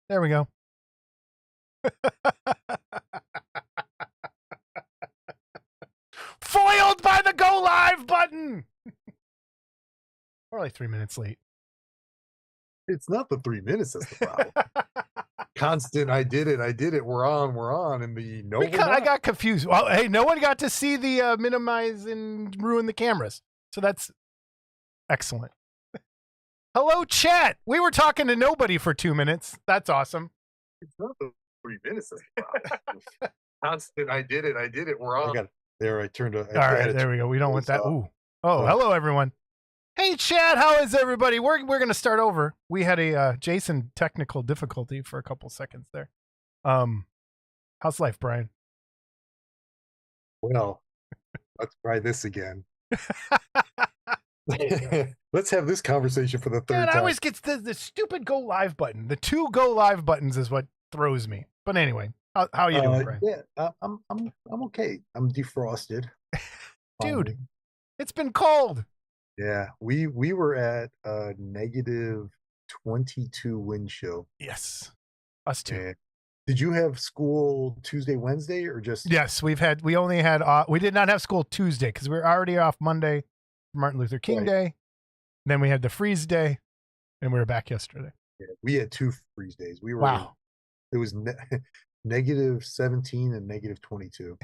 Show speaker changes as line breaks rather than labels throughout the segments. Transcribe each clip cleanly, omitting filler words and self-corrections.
There we go. Foiled by the go live button. We're like 3 minutes late.
It's not the 3 minutes that's the problem. Constant, I did it, we're on, and the no, we're
I
not.
got confused. Well, hey, no one got to see the minimize and ruin the cameras. So that's excellent. Hello, chat. We were talking to nobody for 2 minutes. That's awesome.
It's not the 3 minutes that's the problem. Constant, I did it, we're on. There, I turned
All right, there we go. We don't want that. Ooh. Oh, hello, everyone. Hey, chat. How is everybody? We're going to start over. We had a Jason technical difficulty for a couple seconds there. How's life, Brian?
Well, let's try this again. Let's have this conversation for the third time.
I always get the stupid go live button. The 2 go live buttons is what throws me. But anyway, how are you doing, Brian?
Yeah, I'm okay. I'm defrosted.
Dude, it's been cold.
Yeah, we were at a negative 22 wind chill.
Yes, us too.
And did you have school Tuesday, Wednesday, or just?
Yes, we did not have school Tuesday because we were already off Monday, Martin Luther King Day. Then we had the freeze day, and we were back yesterday.
Yeah, we had 2 freeze days. We were it was negative 17 and negative 22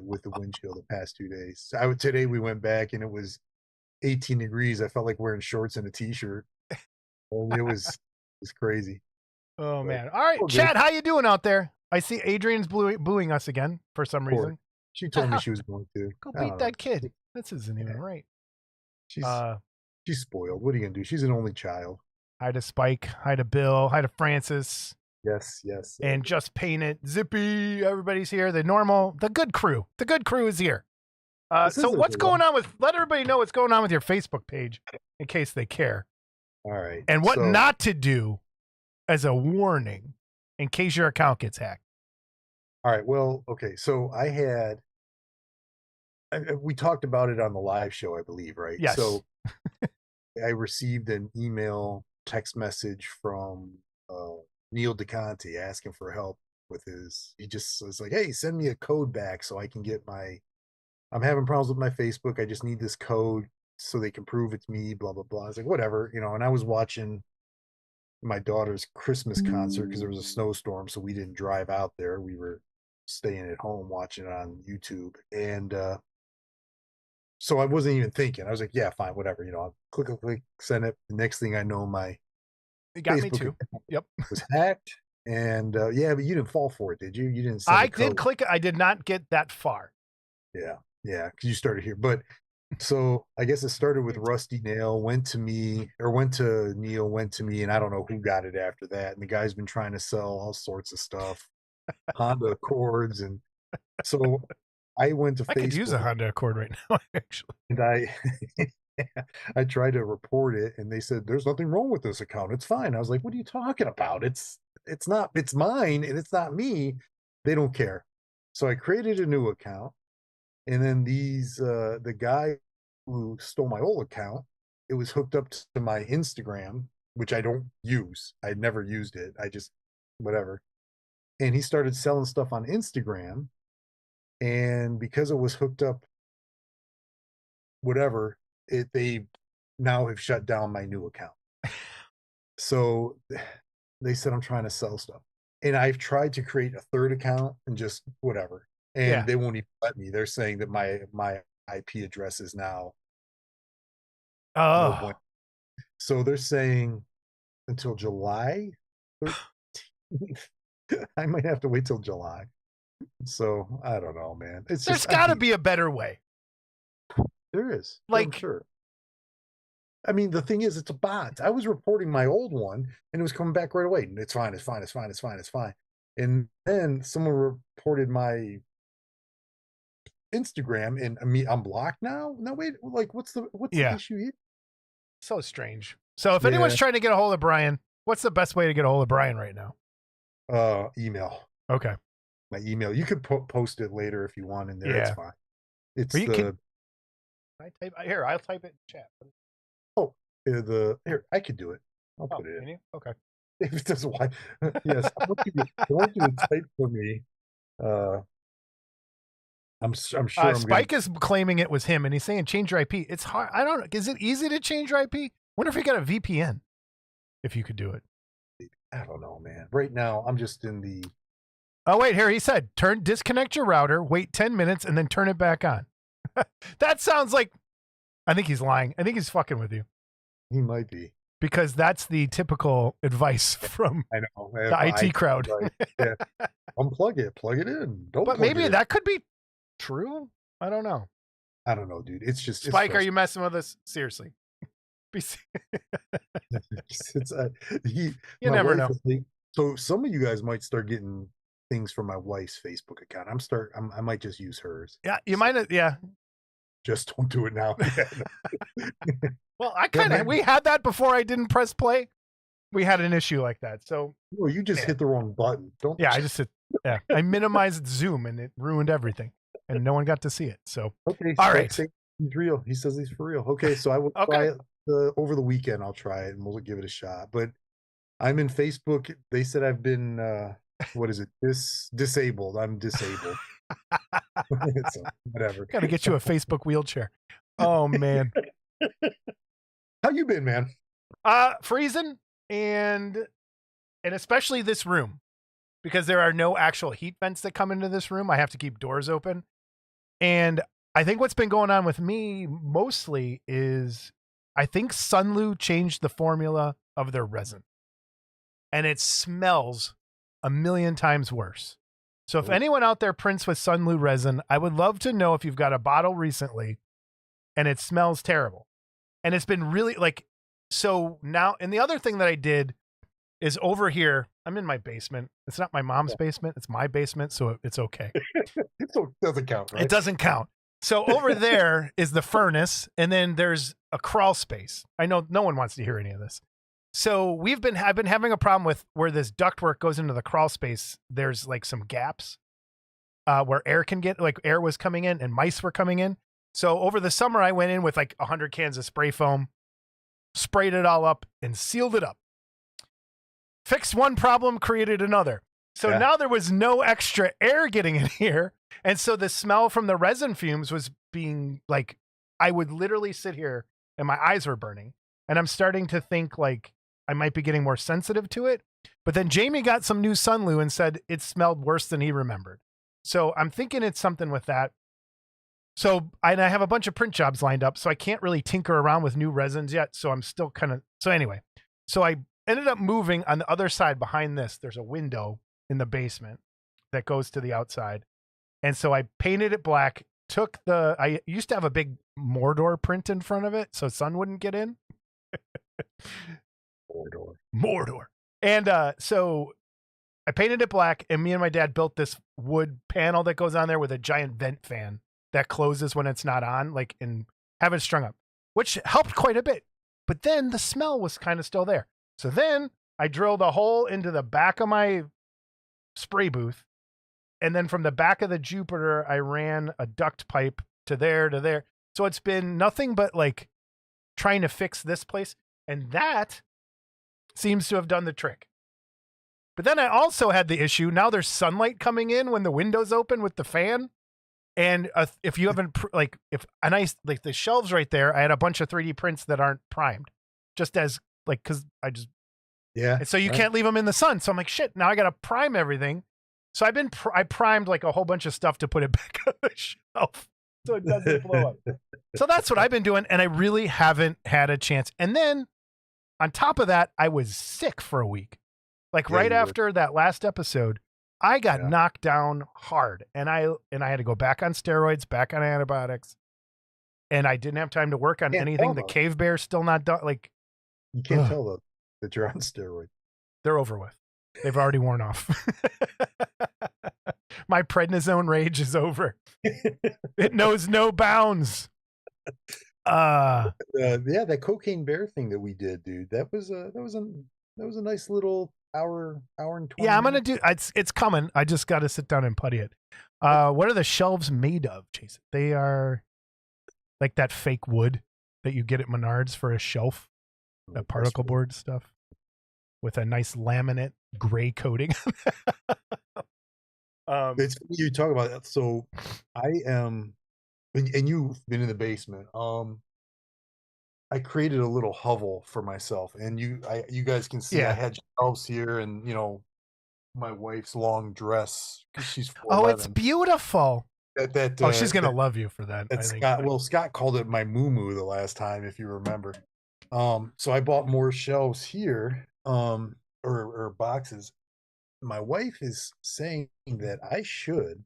with the wind chill the past 2 days. Today we went back and it was 18 degrees. I felt like wearing shorts and a t-shirt. And it was crazy.
Oh, man. All right, Chad, how you doing out there? I see Adrian's booing us again for some reason.
She told me she was going to.
Go beat that kid. This isn't even right.
She's spoiled. What are you going to do? She's an only child.
Hi to Spike. Hi to Bill. Hi to Francis.
Yes.
And Just Paint It. Zippy. Everybody's here. The good crew. The good crew is here. So what's going on let everybody know what's going on with your Facebook page in case they care.
All right.
And what not to do as a warning in case your account gets hacked.
All right. Well, okay. So we talked about it on the live show, I believe, right?
Yes.
So I received an email text message from Neil DeConte asking for help with he just was like, hey, send me a code back so I can get I'm having problems with my Facebook. I just need this code so they can prove it's me, blah, blah, blah. I was like, whatever, and I was watching my daughter's Christmas concert because there was a snowstorm, so we didn't drive out there. We were staying at home watching it on YouTube. And so I wasn't even thinking. I was like, yeah, fine, whatever. I'll click, send it. The next thing I know,
it got Facebook me too. Yep.
was hacked. And yeah, but you didn't fall for it, did you? You didn't.
I did click it. I did not get that far.
Yeah, because you started here. But so I guess it started with Rusty Nail, went to Neil, went to me, and I don't know who got it after that. And the guy's been trying to sell all sorts of stuff, Honda Accords, and so I went to Facebook. I
could use a Honda Accord right now, actually.
And I tried to report it, and they said there's nothing wrong with this account. It's fine. I was like, what are you talking about? It's not. It's mine, and it's not me. They don't care. So I created a new account. And then the guy who stole my old account, it was hooked up to my Instagram, which I don't use. I'd never used it. I just, whatever. And he started selling stuff on Instagram. And because it was hooked up, whatever, they now have shut down my new account. So they said I'm trying to sell stuff. And I've tried to create a third account and just whatever. And they won't even let me. They're saying that my IP address is now.
Oh.
So they're saying until July 13th. I might have to wait till July. So I don't know, man.
There's got to be a better way.
There is. I'm sure. I mean, the thing is, it's a bot. I was reporting my old one, and it was coming back right away. It's fine. It's fine. It's fine. It's fine. It's fine. And then someone reported my Instagram, and I'm blocked now. No, wait, like what's the issue here?
So strange. So if anyone's trying to get a hold of Brian, what's the best way to get a hold of Brian right now?
Email.
Okay.
My email. You could post it later if you want in there. It's fine. It's
I'll type it in chat.
Oh, here I could do it. I'll put it in.
Okay.
David does why? Yes, I want you to type for me. Uh, I'm sure I'm gonna.
Spike is claiming it was him, and he's saying change your IP. It's hard. I don't know. Is it easy to change your IP? Wonder if you got a VPN. If you could do it.
I don't know, man. Right now, I'm just in the.
Oh wait, here he said disconnect your router, wait 10 minutes, and then turn it back on. That sounds like. I think he's lying. I think he's fucking with you.
He might be.
Because that's the typical advice from
I know
the IT crowd.
Right. Yeah. Unplug it, plug it in. Don't.
But maybe that could be true. I don't know.
I don't know, dude. It's just
Spike. Are you messing with us? Seriously.
it's,
you never know.
So some of you guys might start getting things from my wife's Facebook account. I might just use hers.
Yeah, you might. Yeah.
Just don't do it now.
Well, we had that before I didn't press play. We had an issue like that. So
well, you just hit the wrong button. Don't.
Yeah, I minimized Zoom and it ruined everything, and no one got to see it. So
okay,
all right,
he's real. He says he's for real. Okay, so I will try it over the weekend. I'll try it and we'll give it a shot. But I'm in Facebook. They said I've been what is it? Disabled. I'm disabled. So, whatever.
Gotta get you a Facebook wheelchair. Oh man.
How you been, man?
Freezing and especially this room, because there are no actual heat vents that come into this room. I have to keep doors open. And I think what's been going on with me mostly is I think Sunlu changed the formula of their resin. And it smells a million times worse. So if anyone out there prints with Sunlu resin, I would love to know if you've got a bottle recently and it smells terrible. And it's been really so now, and the other thing that I did is over here, I'm in my basement. It's not my mom's basement. It's my basement. So it's okay.
It doesn't count, right?
It doesn't count. So over there is the furnace. And then there's a crawl space. I know no one wants to hear any of this. So I've been having a problem with where this ductwork goes into the crawl space. There's some gaps where air can get, air was coming in and mice were coming in. So over the summer, I went in with 100 cans of spray foam, sprayed it all up and sealed it up. Fixed one problem, created another. So now there was no extra air getting in here. And so the smell from the resin fumes was being I would literally sit here and my eyes were burning. And I'm starting to think I might be getting more sensitive to it. But then Jamie got some new Sunlu and said it smelled worse than he remembered. So I'm thinking it's something with that. So I have a bunch of print jobs lined up, so I can't really tinker around with new resins yet. So I'm still so anyway, so I ended up moving on the other side behind this. There's a window in the basement that goes to the outside. And so I painted it black, I used to have a big Mordor print in front of it so sun wouldn't get in. Mordor. And so I painted it black, and me and my dad built this wood panel that goes on there with a giant vent fan that closes when it's not on, and have it strung up, which helped quite a bit. But then the smell was kind of still there. So then I drilled a hole into the back of my spray booth. And then from the back of the Jupiter, I ran a duct pipe to there. So it's been nothing but trying to fix this place. And that seems to have done the trick. But then I also had the issue. Now there's sunlight coming in when the window's open with the fan. And if you haven't, the shelves right there, I had a bunch of 3D prints that aren't primed, just as because I just, and so you can't leave them in the sun. So I'm like, shit, now I got to prime everything. So I primed a whole bunch of stuff to put it back on the shelf so it doesn't blow up. So that's what I've been doing. And I really haven't had a chance. And then on top of that, I was sick for a week, right after that last episode. I got knocked down hard, and I had to go back on steroids, back on antibiotics, and I didn't have time to work on anything. The cave bear's still not done.
You can't tell that you're on steroids.
They're over with. They've already worn off. My prednisone rage is over. It knows no bounds.
That cocaine bear thing that we did, dude. That was a nice little hour and 20
I'm gonna do it's coming. I just got to sit down and putty it. What are the shelves made of, Jason? They are that fake wood that you get at Menards for a shelf, that particle board stuff. with a nice laminate gray coating.
It's funny you talk about that. So I am, and you've been in the basement. I created a little hovel for myself, and you guys can see I
Yeah.
had shelves here, and my wife's long dress because she's
Oh, it's
4'11".
beautiful.
That
Oh, she's gonna love you for that. I think.
Scott called it my moo the last time, if you remember. So I bought more shelves here, or boxes. My wife is saying that I should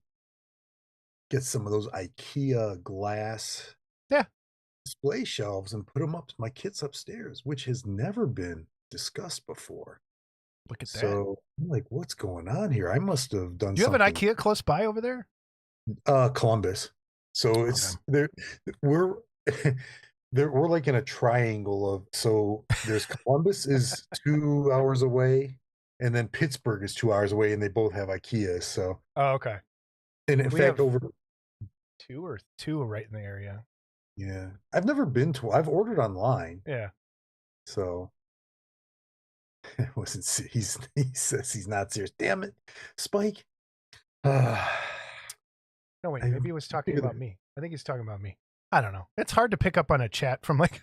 get some of those IKEA glass
Yeah.
display shelves and put them up my kids upstairs, which has never been discussed before.
Look at that.
So I'm like, what's going on here? I must have done
Do you have an
something.
IKEA close by over there?
Columbus. So it's there. We're we're like in a triangle of, so there's Columbus is 2 hours away, and then Pittsburgh is 2 hours away, and they both have IKEA. So
okay.
and in fact, over
two are right in the area.
Yeah, I've never been to. I've ordered online.
Yeah.
So it wasn't. He says he's not serious. Damn it, Spike.
No, wait, maybe he was talking about me. I think he's talking about me. I don't know. It's hard to pick up on a chat from like.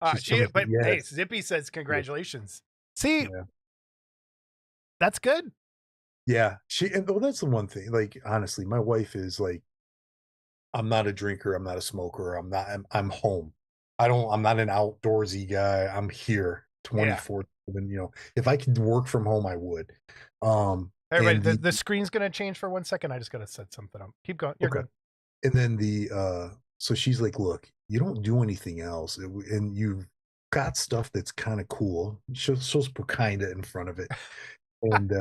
Hey, Zippy says congratulations. See, that's good.
Yeah, that's the one thing. Like, honestly, my wife is like, I'm not a drinker. I'm not a smoker. I'm home. I'm not an outdoorsy guy. I'm here 24/7. If I could work from home, I would.
Everybody, the screen's gonna change for 1 second. I just gotta set something up. Keep going. You're good.
And then so she's like, look, you don't do anything else, and you've got stuff that's kind of cool. She'll put kinda in front of it. And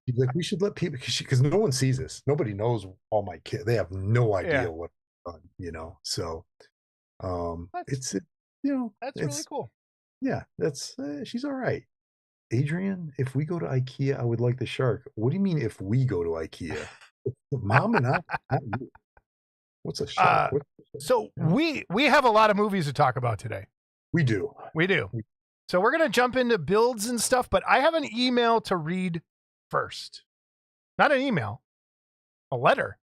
she's like, we should let people, because no one sees this. Nobody knows all my kids. They have no idea what I've done, So that's really
cool.
Yeah, that's she's all right. Adrian, if we go to IKEA, I would like the shark. What do you mean if we go to IKEA? Mom and not you. What's a shark?
So we have a lot of movies to talk about today.
We do.
So we're going to jump into builds and stuff, but I have an email to read first. Not an email, a letter.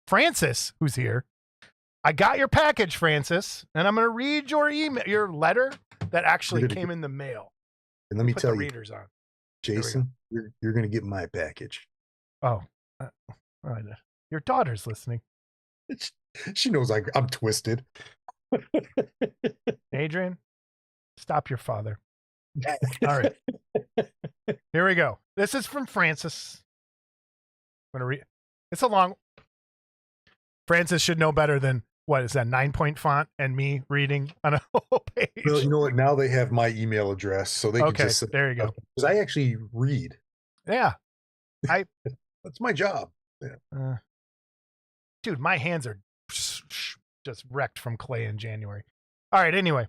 Francis, who's here. I got your package, Francis, and I'm going to read your letter that actually came in the mail.
And let me tell you,
readers on.
Jason, you're going to get my package.
Oh, your daughter's listening.
She knows I'm twisted.
Adrian, stop your father. All right. Here we go. This is from Francis. I'm going to read. It's a long. Francis should know better than, what is that, 9-point font and me reading on a whole page?
Well, you know what? Now they have my email address, so they can just.
There you go.
Because I actually read.
Yeah.
That's my job. Yeah.
Dude, my hands are just wrecked from clay in January. All right. Anyway,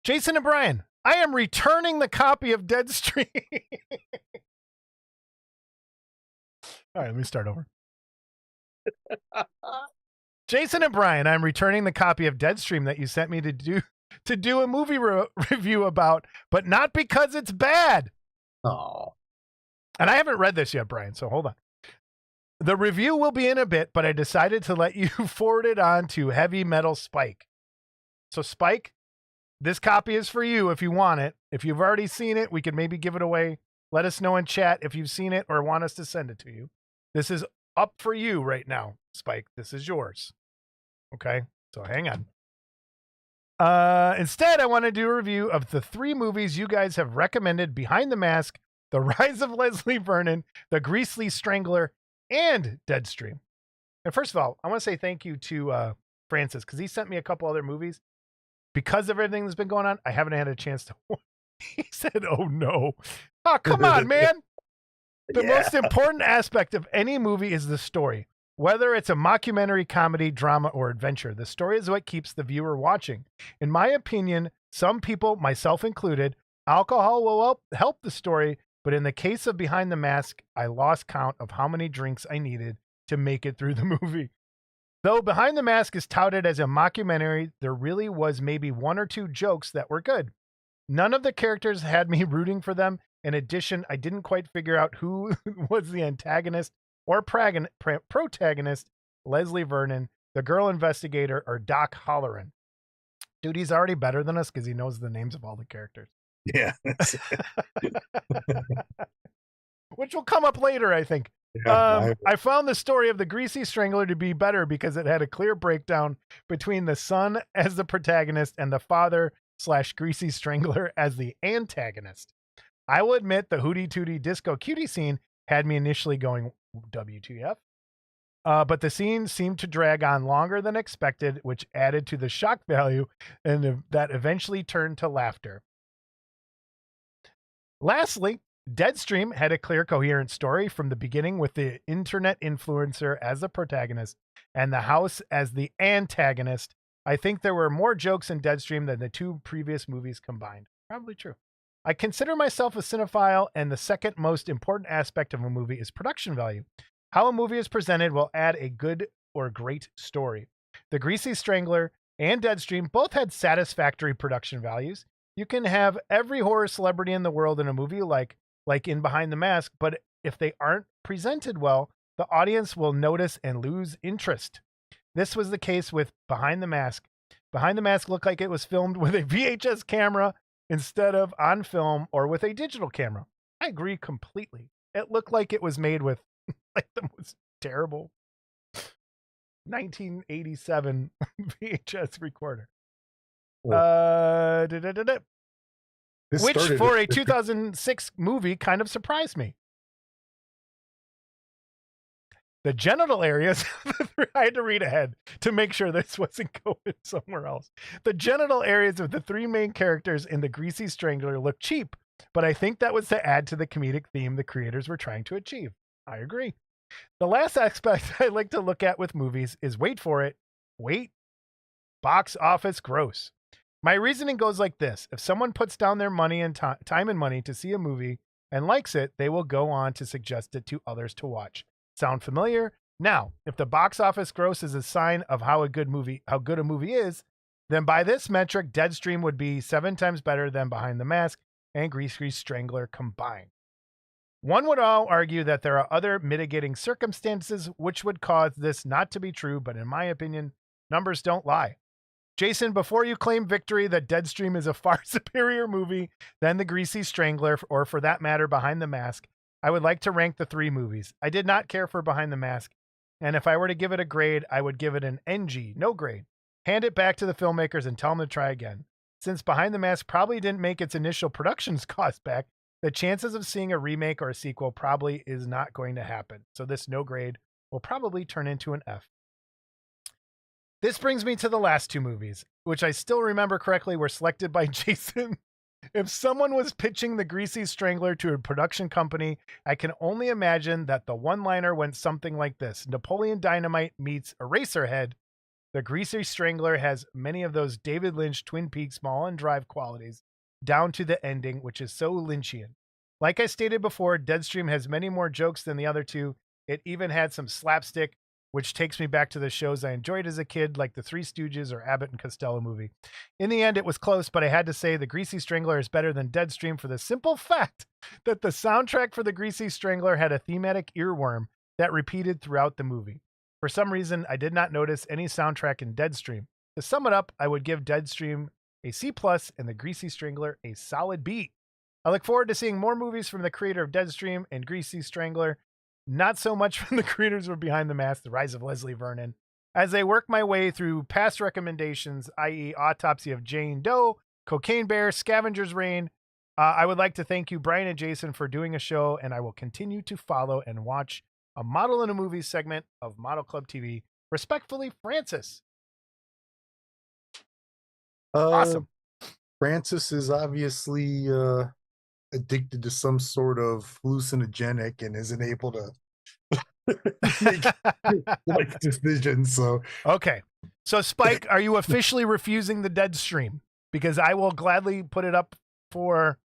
Jason and Brian, I am returning the copy of Deadstream. All right, let me start over. Jason and Brian, I'm returning the copy of Deadstream that you sent me to do a movie review about, but not because it's bad.
Oh.
And I haven't read this yet, Brian, so hold on. The review will be in a bit, but I decided to let you forward it on to Heavy Metal Spike. So Spike, this copy is for you if you want it. If you've already seen it, we could maybe give it away. Let us know in chat if you've seen it or want us to send it to you. This is up for you right now, Spike. This is yours. Okay, so hang on. Instead, I want to do a review of the 3 movies you guys have recommended: Behind the Mask, The Rise of Leslie Vernon, The Greasy Strangler, and Deadstream. And first of all, I want to say thank you to Francis, because he sent me a couple other movies. Because of everything that's been going on, I haven't had a chance to. He said, oh no. Oh, come on, man. The most important aspect of any movie is the story. Whether it's a mockumentary, comedy, drama, or adventure, the story is what keeps the viewer watching. In my opinion, some people, myself included, alcohol will help the story, but in the case of Behind the Mask, I lost count of how many drinks I needed to make it through the movie. Though Behind the Mask is touted as a mockumentary, there really was maybe 1 or 2 jokes that were good. None of the characters had me rooting for them. In addition, I didn't quite figure out who was the antagonist or protagonist, Leslie Vernon, the girl investigator, or Doc Halloran. Dude, he's already better than us because he knows the names of all the characters.
Yeah.
Which will come up later, I think.
Yeah,
I found the story of the Greasy Strangler to be better because it had a clear breakdown between the son as the protagonist and the father/Greasy Strangler as the antagonist. I will admit the Hootie Tootie Disco Cutie scene had me initially going WTF. But the scene seemed to drag on longer than expected, which added to the shock value and that eventually turned to laughter. Lastly, Deadstream had a clear, coherent story from the beginning with the internet influencer as the protagonist and the house as the antagonist. I think there were more jokes in Deadstream than the two previous movies combined. Probably true. I consider myself a cinephile, and the second most important aspect of a movie is production value. How a movie is presented will add a good or great story. The Greasy Strangler and Deadstream both had satisfactory production values. You can have every horror celebrity in the world in a movie like in Behind the Mask, but if they aren't presented well, the audience will notice and lose interest. This was the case with Behind the Mask. Behind the Mask looked like it was filmed with a VHS camera instead of on film or with a digital camera. I agree completely. It looked like it was made with like the most terrible 1987 VHS recorder. Which for a 2006 movie kind of surprised me. The genital areas, I had to read ahead to make sure this wasn't going somewhere else. The genital areas of the three main characters in The Greasy Strangler look cheap, but I think that was to add to the comedic theme the creators were trying to achieve. I agree. The last aspect I like to look at with movies is, wait for it, box office gross. My reasoning goes like this. If someone puts down their money and time and money to see a movie and likes it, they will go on to suggest it to others to watch. Sound familiar? Now, if the box office gross is a sign of how good a movie is, then by this metric, Deadstream would be 7 times better than Behind the Mask and Greasy Strangler combined. One would all argue that there are other mitigating circumstances which would cause this not to be true, but in my opinion, numbers don't lie. Jason, before you claim victory that Deadstream is a far superior movie than The Greasy Strangler, or for that matter, Behind the Mask, I would like to rank the 3 movies. I did not care for Behind the Mask, and if I were to give it a grade, I would give it an NG, no grade. Hand it back to the filmmakers and tell them to try again. Since Behind the Mask probably didn't make its initial productions cost back, the chances of seeing a remake or a sequel probably is not going to happen. So this no grade will probably turn into an F. This brings me to the last 2 movies, which I still remember correctly were selected by Jason. If someone was pitching The Greasy Strangler to a production company, I can only imagine that the one-liner went something like this. Napoleon Dynamite meets Eraserhead. The Greasy Strangler has many of those David Lynch Twin Peaks Mulholland Drive qualities, down to the ending, which is so Lynchian. Like I stated before, Deadstream has many more jokes than the other 2. It even had some slapstick, which takes me back to the shows I enjoyed as a kid, like the Three Stooges or Abbott and Costello movie. In the end, it was close, but I had to say The Greasy Strangler is better than Deadstream for the simple fact that the soundtrack for The Greasy Strangler had a thematic earworm that repeated throughout the movie. For some reason, I did not notice any soundtrack in Deadstream. To sum it up, I would give Deadstream a C+ and The Greasy Strangler a solid B. I look forward to seeing more movies from the creator of Deadstream and Greasy Strangler, not so much from the creators of Behind the Mask, The Rise of Leslie Vernon. As I work my way through past recommendations, i.e. Autopsy of Jane Doe, Cocaine Bear, Scavenger's Reign, I would like to thank you, Brian and Jason, for doing a show, and I will continue to follow and watch a Model in a Movie segment of Model Club TV. Respectfully, Francis. Awesome.
Francis is obviously addicted to some sort of hallucinogenic and isn't able to make life decisions. So
okay. So Spike, are you officially refusing the Deadstream? Because I will gladly put it up for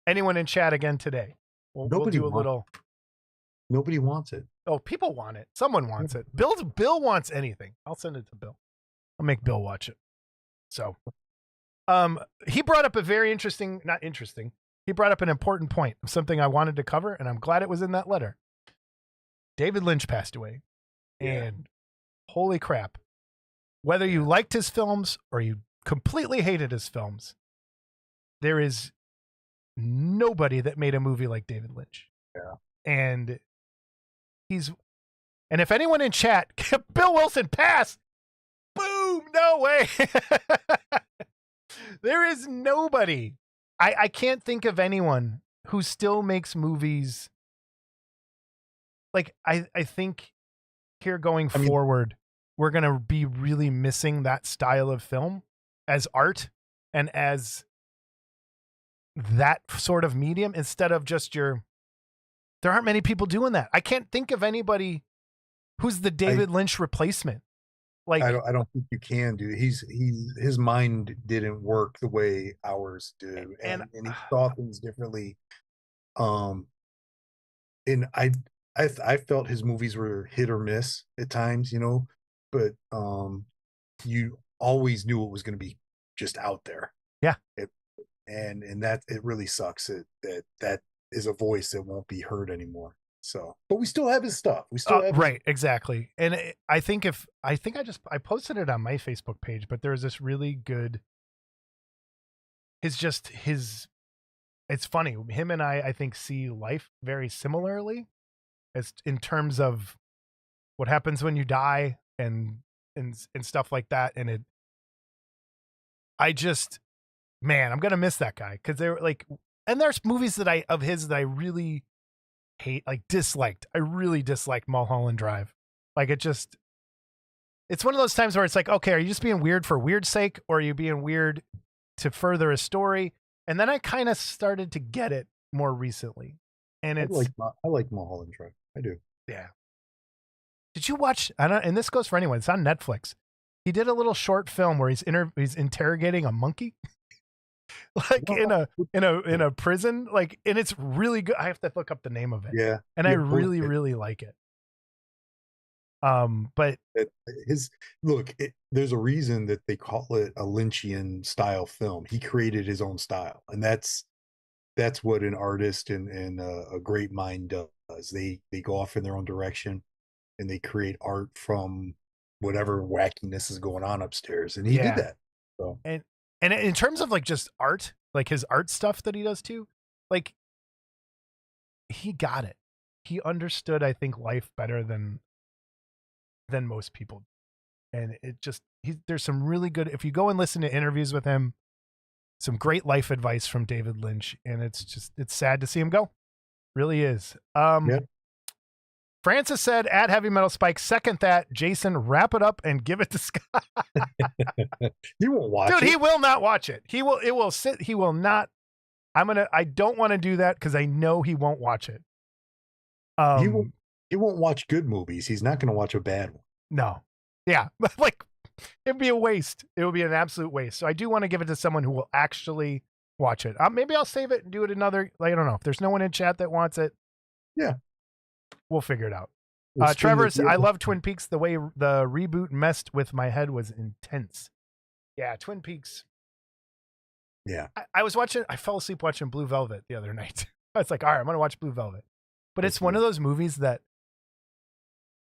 anyone in chat again today. We'll do a little.
Nobody wants it.
Oh, people want it. Someone wants it. Bill wants anything. I'll send it to Bill. I'll make Bill watch it. So He brought up a very interesting, not interesting. He brought up an important point of something I wanted to cover, and I'm glad it was in that letter. David Lynch passed away, and holy crap! Whether you liked his films or you completely hated his films, there is nobody that made a movie like David Lynch.
Yeah.
And and if anyone in chat, Bill Wilson, pass! Boom! No way! There is nobody. I can't think of anyone who still makes movies. Like, I think here going forward, we're going to be really missing that style of film as art and as that sort of medium instead of just there aren't many people doing that. I can't think of anybody who's the David Lynch replacement. Like,
I don't think you can do. His mind didn't work the way ours do, and he saw things differently. And I felt his movies were hit or miss at times, you know, but you always knew it was going to be just out there.
Yeah.
And that it really sucks that is a voice that won't be heard anymore. So, but we still have his stuff. We still have
right, exactly. And I think I posted it on my Facebook page, but there's this really good. It's funny. Him and I think see life very similarly, as in terms of what happens when you die and stuff like that. And I'm gonna miss that guy because they're like, and there's movies of his that I really hate, like disliked. I really disliked Mulholland Drive. Like it's one of those times where it's like, okay, are you just being weird for weird's sake, or are you being weird to further a story? And then I kind of started to get it more recently. And I
like Mulholland Drive. I do.
Yeah. Did you watch? And this goes for anyone. It's on Netflix. He did a little short film where he's interrogating a monkey. Like in a prison, like, and it's really good. I have to look up the name of it.
Yeah.
And I really, really like it. But
there's a reason that they call it a Lynchian style film. He created his own style, and that's what an artist and a great mind does. They go off in their own direction, and they create art from whatever wackiness is going on upstairs. And he did that. So.
And in terms of like just art, like his art stuff that he does too, like he got it. He understood, I think, life better than most people. And there's some really good, if you go and listen to interviews with him, some great life advice from David Lynch. And it's sad to see him go. Really is. Francis said at Heavy Metal Spike, second that. Jason, wrap it up and give it to Scott.
He won't watch it.
Dude, he will not watch it. He will not. I don't want to do that because I know he won't watch it.
He won't watch good movies. He's not going to watch a bad one.
No. Yeah. Like, it'd be a waste. It would be an absolute waste. So I do want to give it to someone who will actually watch it. Maybe I'll save it and do it another, like, I don't know. If there's no one in chat that wants it.
Yeah.
We'll figure it out. Trevor, I love Twin Peaks. The way the reboot messed with my head was intense. Yeah, Twin Peaks.
Yeah.
I fell asleep watching Blue Velvet the other night. I was like, all right, I'm going to watch Blue Velvet. But it's one of those movies that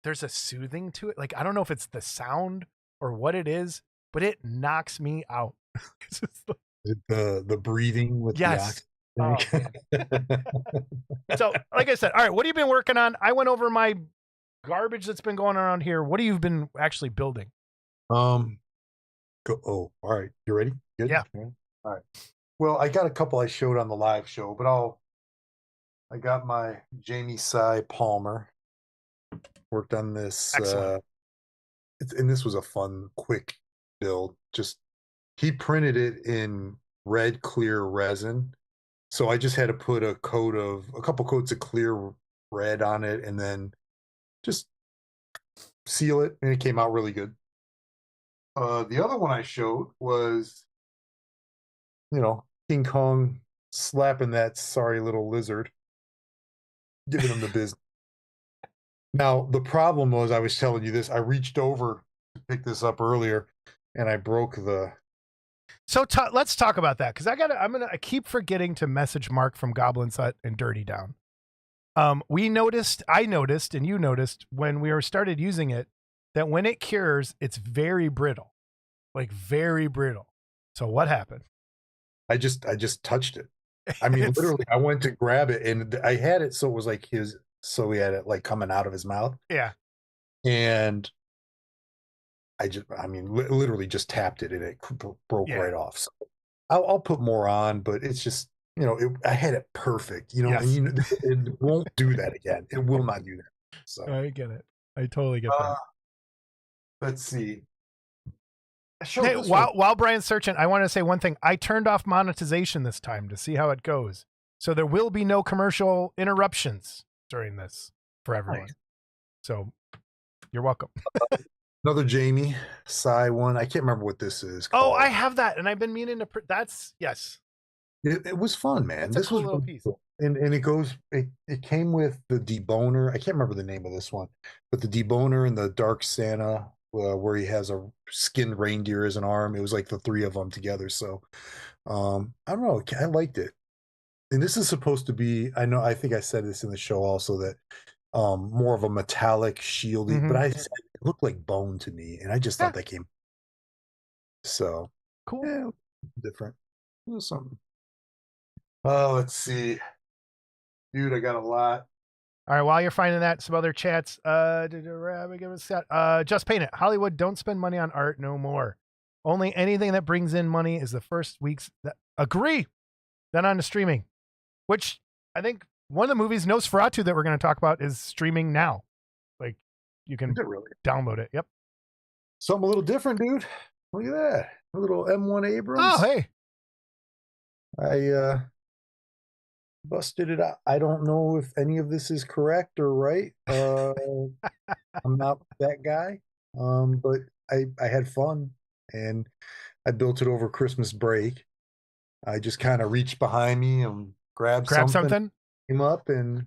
there's a soothing to it. Like, I don't know if it's the sound or what it is, but it knocks me out.
The breathing with the oxygen.
Oh, so, like I said, all right, what have you been working on? I went over my garbage that's been going around here. What have you been actually building?
All right. You ready? Good?
Yeah.
Okay. All right. Well, I got a couple I showed on the live show, but I got my Jamie Sy Palmer. Worked on this. And this was a fun, quick build. Just, he printed it in red clear resin. So I just had to put a couple coats of clear red on it and then just seal it, and it came out really good. The other one I showed was, King Kong slapping that sorry little lizard, giving him the business. Now, the problem was, I was telling you this, I reached over to pick this up earlier, and I broke the
So let's talk about that because I keep forgetting to message Mark from Goblin's Hut and Dirty Down. I noticed, and you noticed when we started using it that when it cures, it's very brittle, like very brittle. So what happened?
I just touched it. I mean, literally, I went to grab it and I had it so it was like so he had it like coming out of his mouth.
Yeah.
And I mean, literally just tapped it and it broke
Yeah.
right off. So I'll put more on, but it's just, I had it perfect,
Yes.
and it won't do that again. It will not do that. So
I get it. I totally get that.
Let's see.
Hey, while Brian's searching, I want to say one thing. I turned off monetization this time to see how it goes. So there will be no commercial interruptions during this for everyone. Nice. So you're welcome.
Another Jamie Psy one. I can't remember what this is
called. Oh, I have that, and I've been meaning to. That's yes.
It was fun, man.
That's this cool was little piece.
Cool. And it came with the deboner. I can't remember the name of this one, but the deboner and the Dark Santa, where he has a skinned reindeer as an arm. It was like the three of them together. So I don't know. I liked it. And this is supposed to be. I think I said this in the show also that more of a metallic shieldy, but I said it looked like bone to me, and I just thought that came. So
cool.
Yeah, different. A little something. Oh, let's see. Dude, I got a lot.
All right, while you're finding that, some other chats. Just paint it. Hollywood, don't spend money on art no more. Only anything that brings in money is the first week's. Agree. Then on to streaming, which I think one of the movies, Nosferatu, that we're going to talk about is streaming now. Like you can download it. Yep.
Something a little different, dude. Look at that. A little M1 Abrams.
Oh, hey.
I busted it out. I don't know if any of this is correct or right. I'm not that guy. But I had fun and I built it over Christmas break. I just kind of reached behind me and grabbed something. Came up and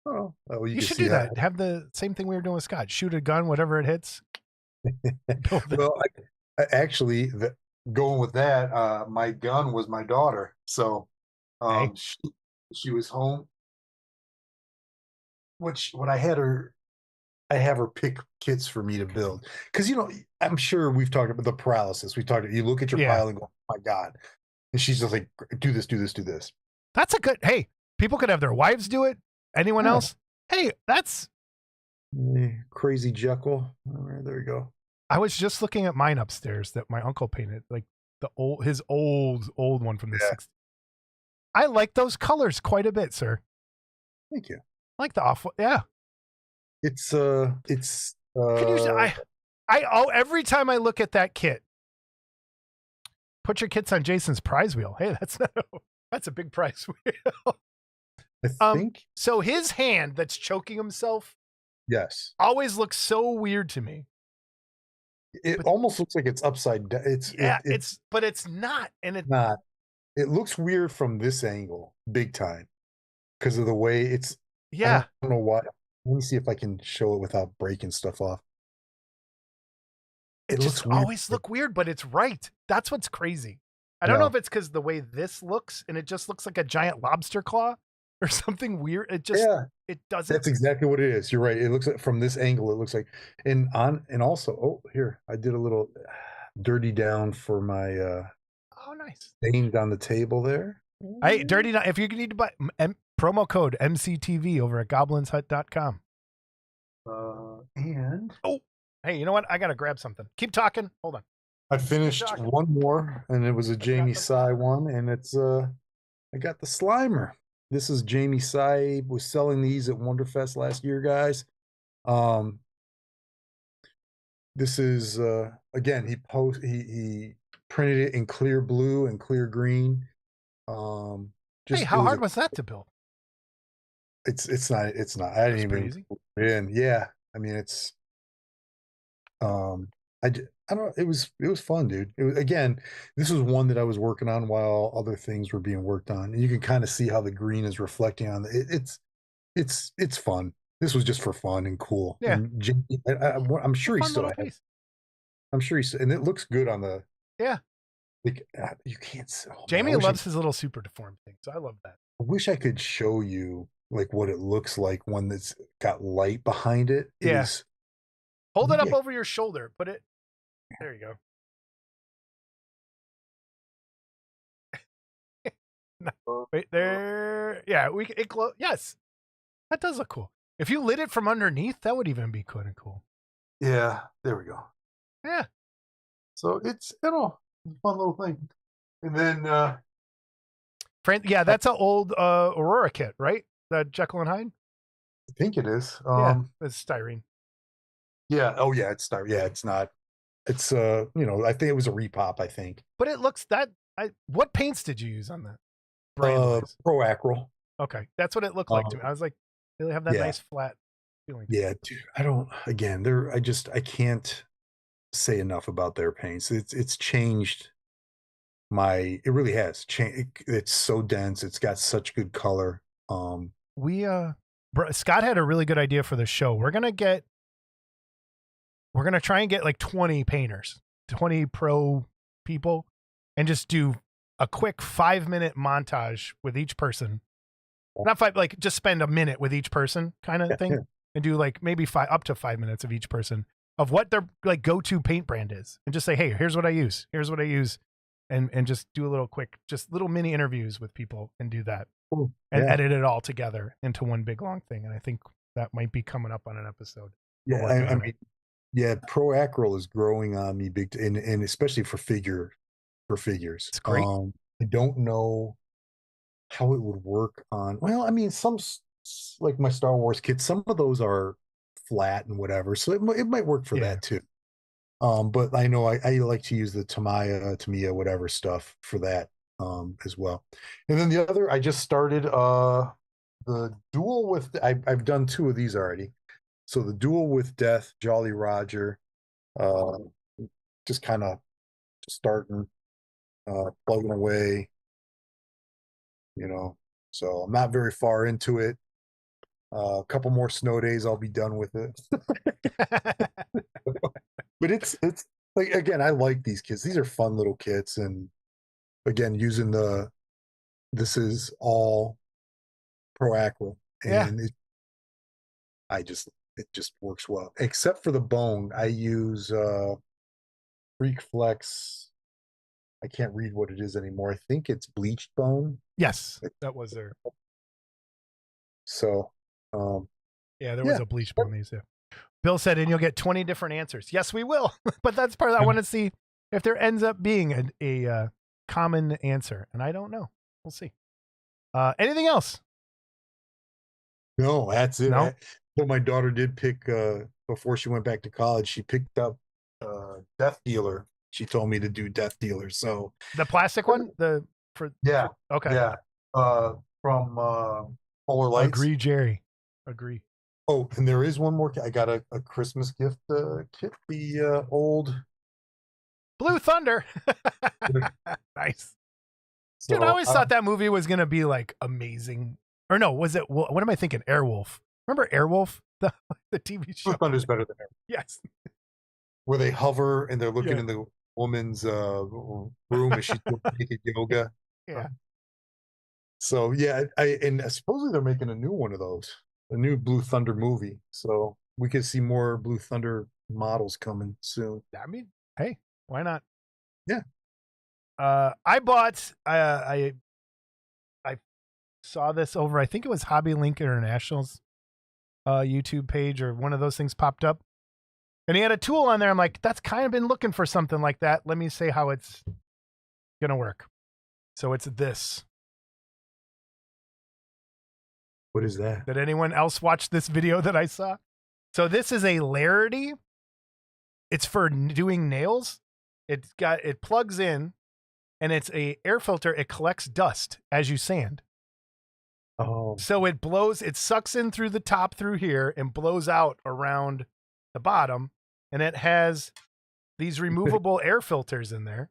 you should do that. Have the same thing we were doing with Scott. Shoot a gun, whatever it hits.
Well, I actually, going with that, my gun was my daughter. So hey. She was home. What I have her pick kits for me to build. Because, I'm sure we've talked about the paralysis. You look at your pile and go, oh my God. And she's just like, do this, do this, do this.
That's a good, hey, people could have their wives do it. Anyone else? Hey, that's.
Crazy Jekyll. All right, there you go.
I was just looking at mine upstairs that my uncle painted, like his old one from the 60s. I like those colors quite a bit, sir.
Thank you.
I like the off. Yeah.
It's
Can you, every time I look at that kit, put your kits on Jason's prize wheel. Hey, that's a big prize wheel.
I think
so. His hand that's choking himself.
Yes.
Always looks so weird to me.
It almost looks like it's upside down.
But it's not, and it's
not. It looks weird from this angle, big time, because of the way it's.
Yeah.
I don't know why. Let me see if I can show it without breaking stuff off.
It just always look weird, but it's right. That's what's crazy. I don't know if it's because the way this looks, and it just looks like a giant lobster claw or something weird. It just it doesn't.
That's exactly what it is. You're right. It looks like from this angle, it looks like, and also, here I did a little dirty down for my.
Nice.
Stained on the table there.
Hey, dirty. If you need to buy promo code MCTV over at goblinshut.com.
And
hey, you know what? I gotta grab something. Keep talking. Hold on.
I finished one more, and it was a Jamie Psy one, and it's I got the Slimer. This is Jamie Psy was selling these at Wonderfest last year, guys. This is again he printed it in clear blue and clear green.
Hey, how hard was that to build?
It's not. I didn't even.
Easy.
Yeah, I mean it's. I don't know. It was fun, dude. It was, again, this was one that I was working on while other things were being worked on, and you can kind of see how the green is reflecting on it's fun. This was just for fun and cool.
Yeah,
and I'm sure he still has. I'm sure and it looks good on the.
Yeah.
like you can't. Oh, man,
Jamie loves his little super deformed thing, so I love that.
I wish I could show you like what it looks like when that's got light behind it. It
Yeah.
is.
Hold it up
Yeah.
over your shoulder. Put it. There you go. No, wait there. Yeah, yes, that does look cool. If you lit it from underneath, that would even be kind of cool.
Yeah, there we go.
Yeah.
So it's a fun little thing. And then
Yeah, that's an old Aurora kit, right? The Jekyll and Hyde.
I think it is.
Yeah, it's styrene.
Yeah. Oh yeah, it's not. Yeah, it's not. It's I think it was a repop. I think.
But it looks that. What paints did you use on that? Brand
Pro Acryl.
Okay, that's what it looked like to me. I was like, they have that nice flat feeling.
Yeah, dude, I don't. Again, I can't say enough about their paints. It's changed it really has changed. It's so dense. It's got such good color.
Scott had a really good idea for the show. We're gonna try and get like 20 painters, 20 pro people, and just do a quick 5-minute montage with each person. Not five, like just spend a minute with each person kind of thing, and do like maybe up to 5 minutes of each person of what their like go-to paint brand is, and just say, hey, here's what I use. Here's what I use. And just do a little quick, just little mini interviews with people and do that and edit it all together into one big long thing. And I think that might be coming up on an episode.
Yeah. I mean, yeah, Pro Acryl is growing on me big, and especially for figures.
It's great.
I don't know how it would work on, well, I mean, some like my Star Wars kits, some of those are flat and whatever. So it might work for that too. But I know I like to use the Tamiya, whatever stuff for that as well. And then the other, I just started the Duel with, I've done 2 of these already. So the Duel with Death, Jolly Roger, just kind of starting, plugging away, so I'm not very far into it. A couple more snow days, I'll be done with it. But it's like, again, I like these kits. These are fun little kits, and again, using this is all Pro Acryl, and it just works well. Except for the bone, I use Freak Flex. I can't read what it is anymore. I think it's bleached bone.
Yes, that was there.
So,
there was a bleached bone these days. Bill said, and you'll get 20 different answers. Yes, we will. But that's part of, I want to see if there ends up being a common answer. And I don't know. We'll see. Anything else?
No, that's it.
No?
Well, my daughter did pick, before she went back to college, she picked up Death Dealer. She told me to do Death Dealer. So
the plastic one? Okay.
Yeah. From Polar Lights.
Agree, Jerry. Agree.
Oh, and there is one more. I got a Christmas gift kit. The old
Blue Thunder. Nice. So, dude, I always thought that movie was going to be like amazing. Or no, was it? What am I thinking? Airwolf. Remember Airwolf? The TV show.
Blue Thunder's better than Airwolf.
Yes.
Where they hover and they're looking in the woman's room as she's doing naked yoga.
Yeah.
So yeah, and supposedly they're making a new one of those, a new Blue Thunder movie. So we could see more Blue Thunder models coming soon.
I mean, hey, why not?
Yeah.
I bought. I saw this over. I think it was Hobby Link International's YouTube page, or one of those things popped up, and he had a tool on there. I'm like, that's kind of been looking for something like that. Let me say how it's gonna work. So it's this.
What is that?
Did anyone else watch this video that I saw? So this is a Larity. It's for doing nails. It plugs in, and it's a air filter. It collects dust as you sand.
Oh.
So it blows, it sucks in through the top through here and blows out around the bottom. And it has these removable air filters in there.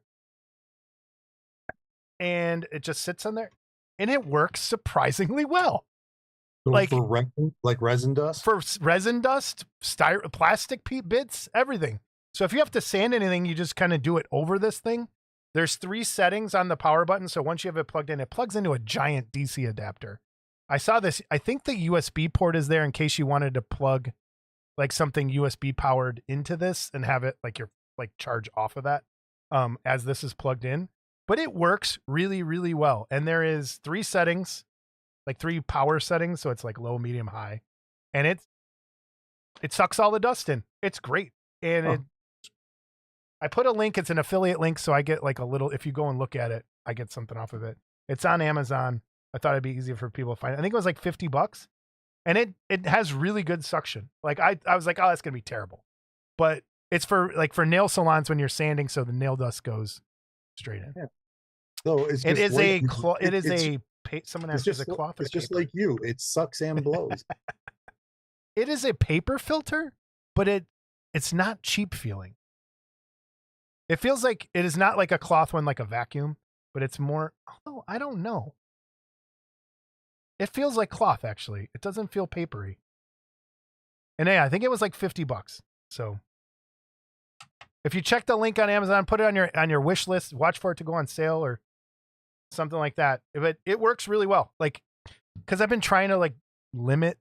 And it just sits on there. And it works surprisingly well.
So like resin dust?
For resin dust, plastic bits, everything. So if you have to sand anything, you just kind of do it over this thing. There's 3 settings on the power button. So once you have it plugged in, it plugs into a giant DC adapter. I saw this. I think the USB port is there in case you wanted to plug like something USB powered into this and have it like your like charge off of that as this is plugged in. But it works really, really well. And there is 3 settings, like 3 power settings. So it's like low, medium, high. And it sucks all the dust in. It's great. And I put a link. It's an affiliate link. So I get like a little, if you go and look at it, I get something off of it. It's on Amazon. I thought it'd be easier for people to find it. I think it was like $50. And it has really good suction. Like I was like, oh, that's going to be terrible. But it's for nail salons when you're sanding. So the nail dust goes straight in.
Yeah. So it's
it is
like,
someone asked, is it cloth or
it's just
paper?
like you. It sucks and blows.
It is a paper filter, but it's not cheap feeling. It feels like it is not like a cloth one, like a vacuum, but it's more, oh, I don't know. It feels like cloth, actually. It doesn't feel papery. And yeah, I think it was like $50. So if you check the link on Amazon, put it on your wish list, watch for it to go on sale or something like that. But it works really well. Like, because I've been trying to like limit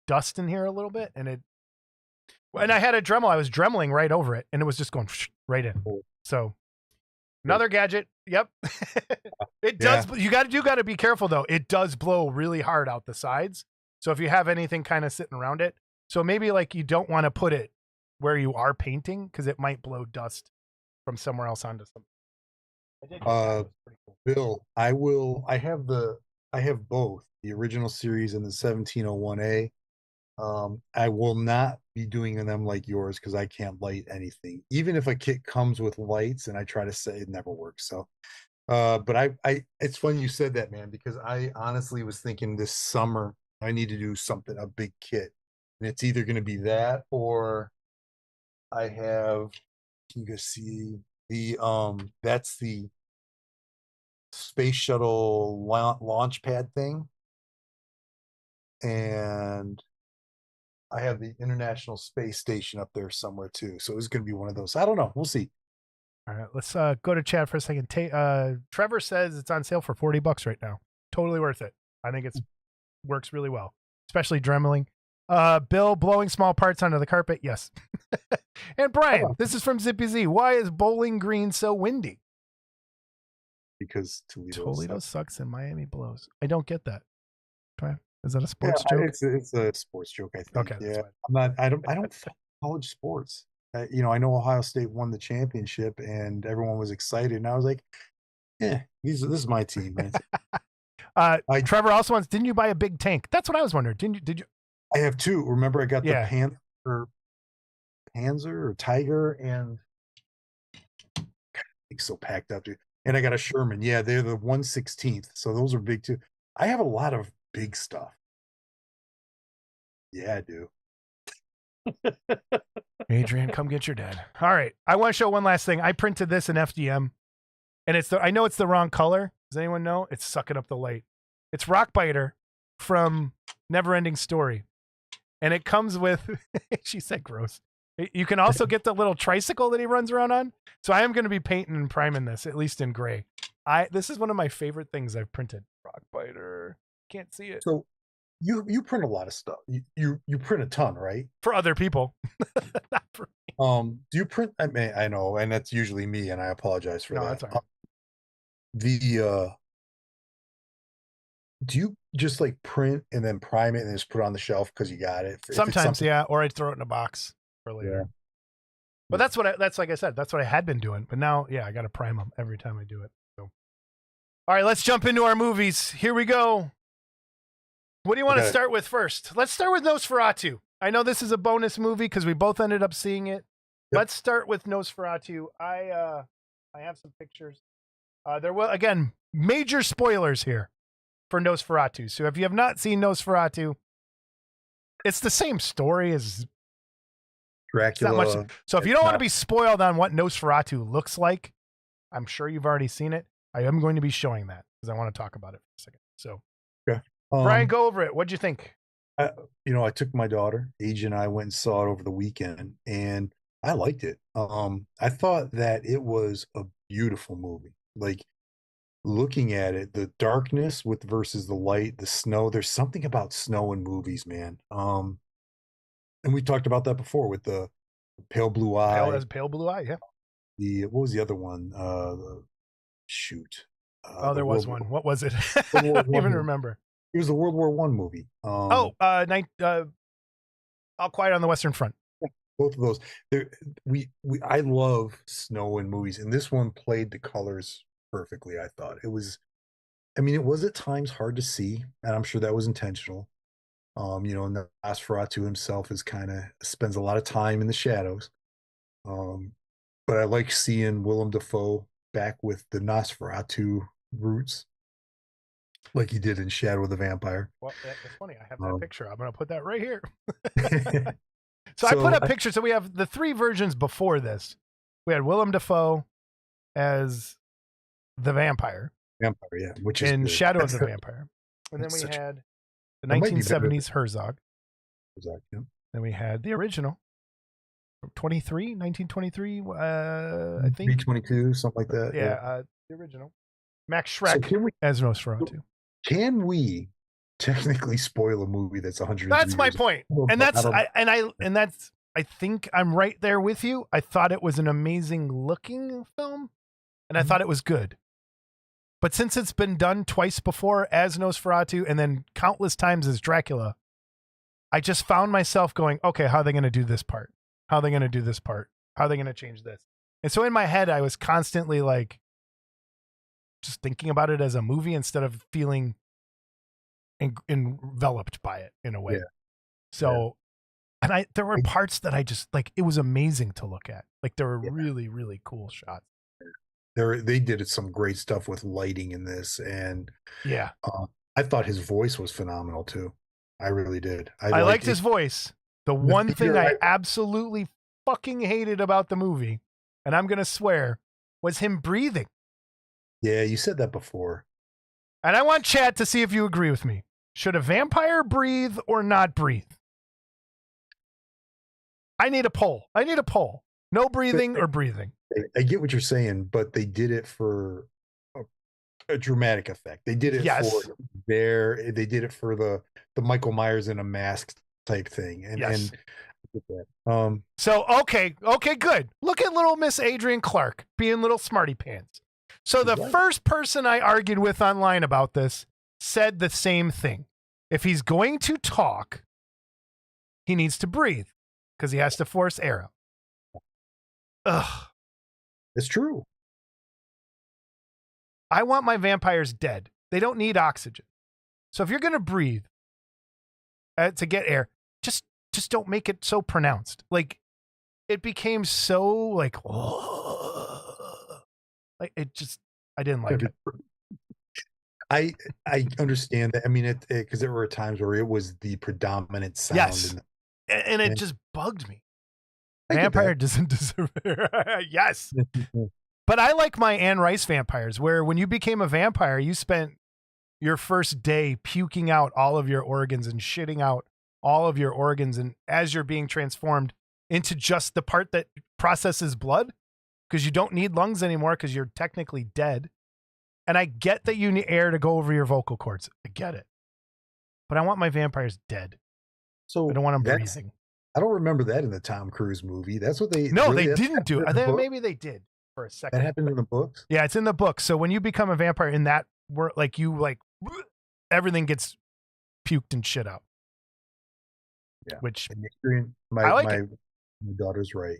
dust in here a little bit, and I had a Dremel. I was dremeling right over it, and it was just going right in. So another gadget. Yep. It does. Yeah. You got to be careful though. It does blow really hard out the sides. So if you have anything kind of sitting around it, so maybe like you don't want to put it where you are painting because it might blow dust from somewhere else onto something.
Cool. Bill, I have both the original series and the 1701A. I will not be doing them like yours because I can't light anything. Even if a kit comes with lights and I try to say it never works. So, but I it's funny you said that, man, because I honestly was thinking this summer I need to do something, a big kit. And it's either going to be that or I have, you can see that's the space shuttle launch pad thing. And I have the International Space Station up there somewhere too. So it's going to be one of those. I don't know. We'll see.
All right, let's go to chat for a second. Trevor says it's on sale for $40 right now. Totally worth it. I think it's works really well, especially dremeling. Bill, blowing small parts onto the carpet. Yes. And Brian, this is from Zippy Z. Why is Bowling Green so windy?
Because
Toledo sucks and Miami blows. I don't get that. Is that a sports joke?
It's a sports joke, I think.
Okay.
Yeah. I don't follow college sports. I know Ohio State won the championship and everyone was excited. And I was like, yeah, this is my team, man.
Trevor also wants, didn't you buy a big tank? That's what I was wondering. Did you?
I have 2. Remember I got the Panzer or Tiger and it's so packed up, dude. And I got a Sherman. Yeah, they're the 1/16th. So those are big too. I have a lot of big stuff. Yeah, I do.
Adrian, come get your dad. All right. I want to show one last thing. I printed this in FDM and I know it's the wrong color. Does anyone know? It's sucking up the light. It's Rockbiter from Neverending Story. And it comes with, she said gross. You can also get the little tricycle that he runs around on. So I am going to be painting and priming this, at least in gray. This is one of my favorite things I've printed. Rockbiter. Can't see it.
So you print a lot of stuff. You print a ton, right?
For other people. Not for
me. Do you print? I know, and that's usually me, and I apologize for that.
That's all
right. Do you just like print and then prime it and just put it on the shelf because you got it?
Sometimes, yeah, or I'd throw it in a box for later. Yeah. But that's like I said, that's what I had been doing. But now, yeah, I got to prime them every time I do it. So, all right, let's jump into our movies. Here we go. What do you want to start with first? Let's start with Nosferatu. I know this is a bonus movie because we both ended up seeing it. Yep. Let's start with Nosferatu. I have some pictures. There will, again, major spoilers here for Nosferatu. So if you have not seen Nosferatu, it's the same story as
Dracula.
So if you don't want to be spoiled on what Nosferatu looks like, I'm sure you've already seen it. I am going to be showing that because I want to talk about it for a second. So,
yeah.
Brian, go over it. What'd you think?
I took my daughter, Age, and I went and saw it over the weekend, and I liked it. I thought that it was a beautiful movie. Like looking at it, the darkness with versus the light, the snow. There's something about snow in movies, man. And we talked about that before with the pale blue eye.
Pale blue eye, yeah.
The what was the other one? Shoot,
Oh,
the
there was one. What was it? I
World War
don't even
One.
remember.
It was the World War One movie.
Oh, All Quiet on the Western Front.
Both of those. There, I love snow in movies, and this one played the colors perfectly. I thought it was. I mean, it was at times hard to see, and I'm sure that was intentional. Nosferatu himself is kind of spends a lot of time in the shadows. Um, but I like seeing Willem Dafoe back with the Nosferatu roots, like he did in Shadow of the Vampire.
Well, it's funny. I have that picture. I'm going to put that right here. So, I
So
put up pictures. So we have the 3 versions before this. We had Willem Dafoe as the vampire.
Vampire, yeah, which is
in
good.
Shadow of the Vampire. And then we had the 1970s Herzog.
Herzog, yeah.
Then we had the original. 1923, I think.
322, something like that.
Yeah, the original. Max Schreck as Nosferatu.
Can we technically spoil a movie that's 100?
That's my point. And I think I'm right there with you. I thought it was an amazing looking film, and I thought it was good. But since it's been done twice before as Nosferatu and then countless times as Dracula, I just found myself going, okay, how are they going to do this part? How are they going to do this part? How are they going to change this? And so in my head, I was constantly like, just thinking about it as a movie instead of feeling enveloped by it in a way.
Yeah.
So, and there were parts that I just like, it was amazing to look at. Like there were really, really cool shots.
They did some great stuff with lighting in this, and I thought his voice was phenomenal too. I really did.
I liked his voice. The one thing I absolutely fucking hated about the movie, and I'm gonna swear, was him breathing.
Yeah, you said that before.
And I want chat to see if you agree with me. Should a vampire breathe or not breathe? I need a poll. No breathing or breathing.
I get what you're saying, but they did it for a dramatic effect. They did it for they did it for the Michael Myers in a mask type thing. And
so okay, good. Look at little Miss Adrian Clark being little smarty pants. So the first person I argued with online about this said the same thing. If he's going to talk, he needs to breathe because he has to force air out. Ugh.
It's true.
I want my vampires dead. They don't need oxygen. So if you're going to breathe to get air, just don't make it so pronounced. Like it became so like it just, I didn't like it.
I understand that. I mean, because there were times where it was the predominant sound.
Yes. And it just bugged me. Vampire doesn't deserve it. Yes. But I like my Anne Rice vampires, where when you became a vampire, you spent your first day puking out all of your organs and shitting out all of your organs. And as you're being transformed into just the part that processes blood, because you don't need lungs anymore because you're technically dead. And I get that you need air to go over your vocal cords. I get it. But I want my vampires dead.
So
I don't want them breathing.
I don't remember that in the Tom Cruise movie. That's what they...
No, they didn't do it. I think maybe they did for a second.
That happened in the books?
Yeah, it's in the book. So when you become a vampire in that, everything gets puked and shit out.
Yeah.
Which
my daughter's right.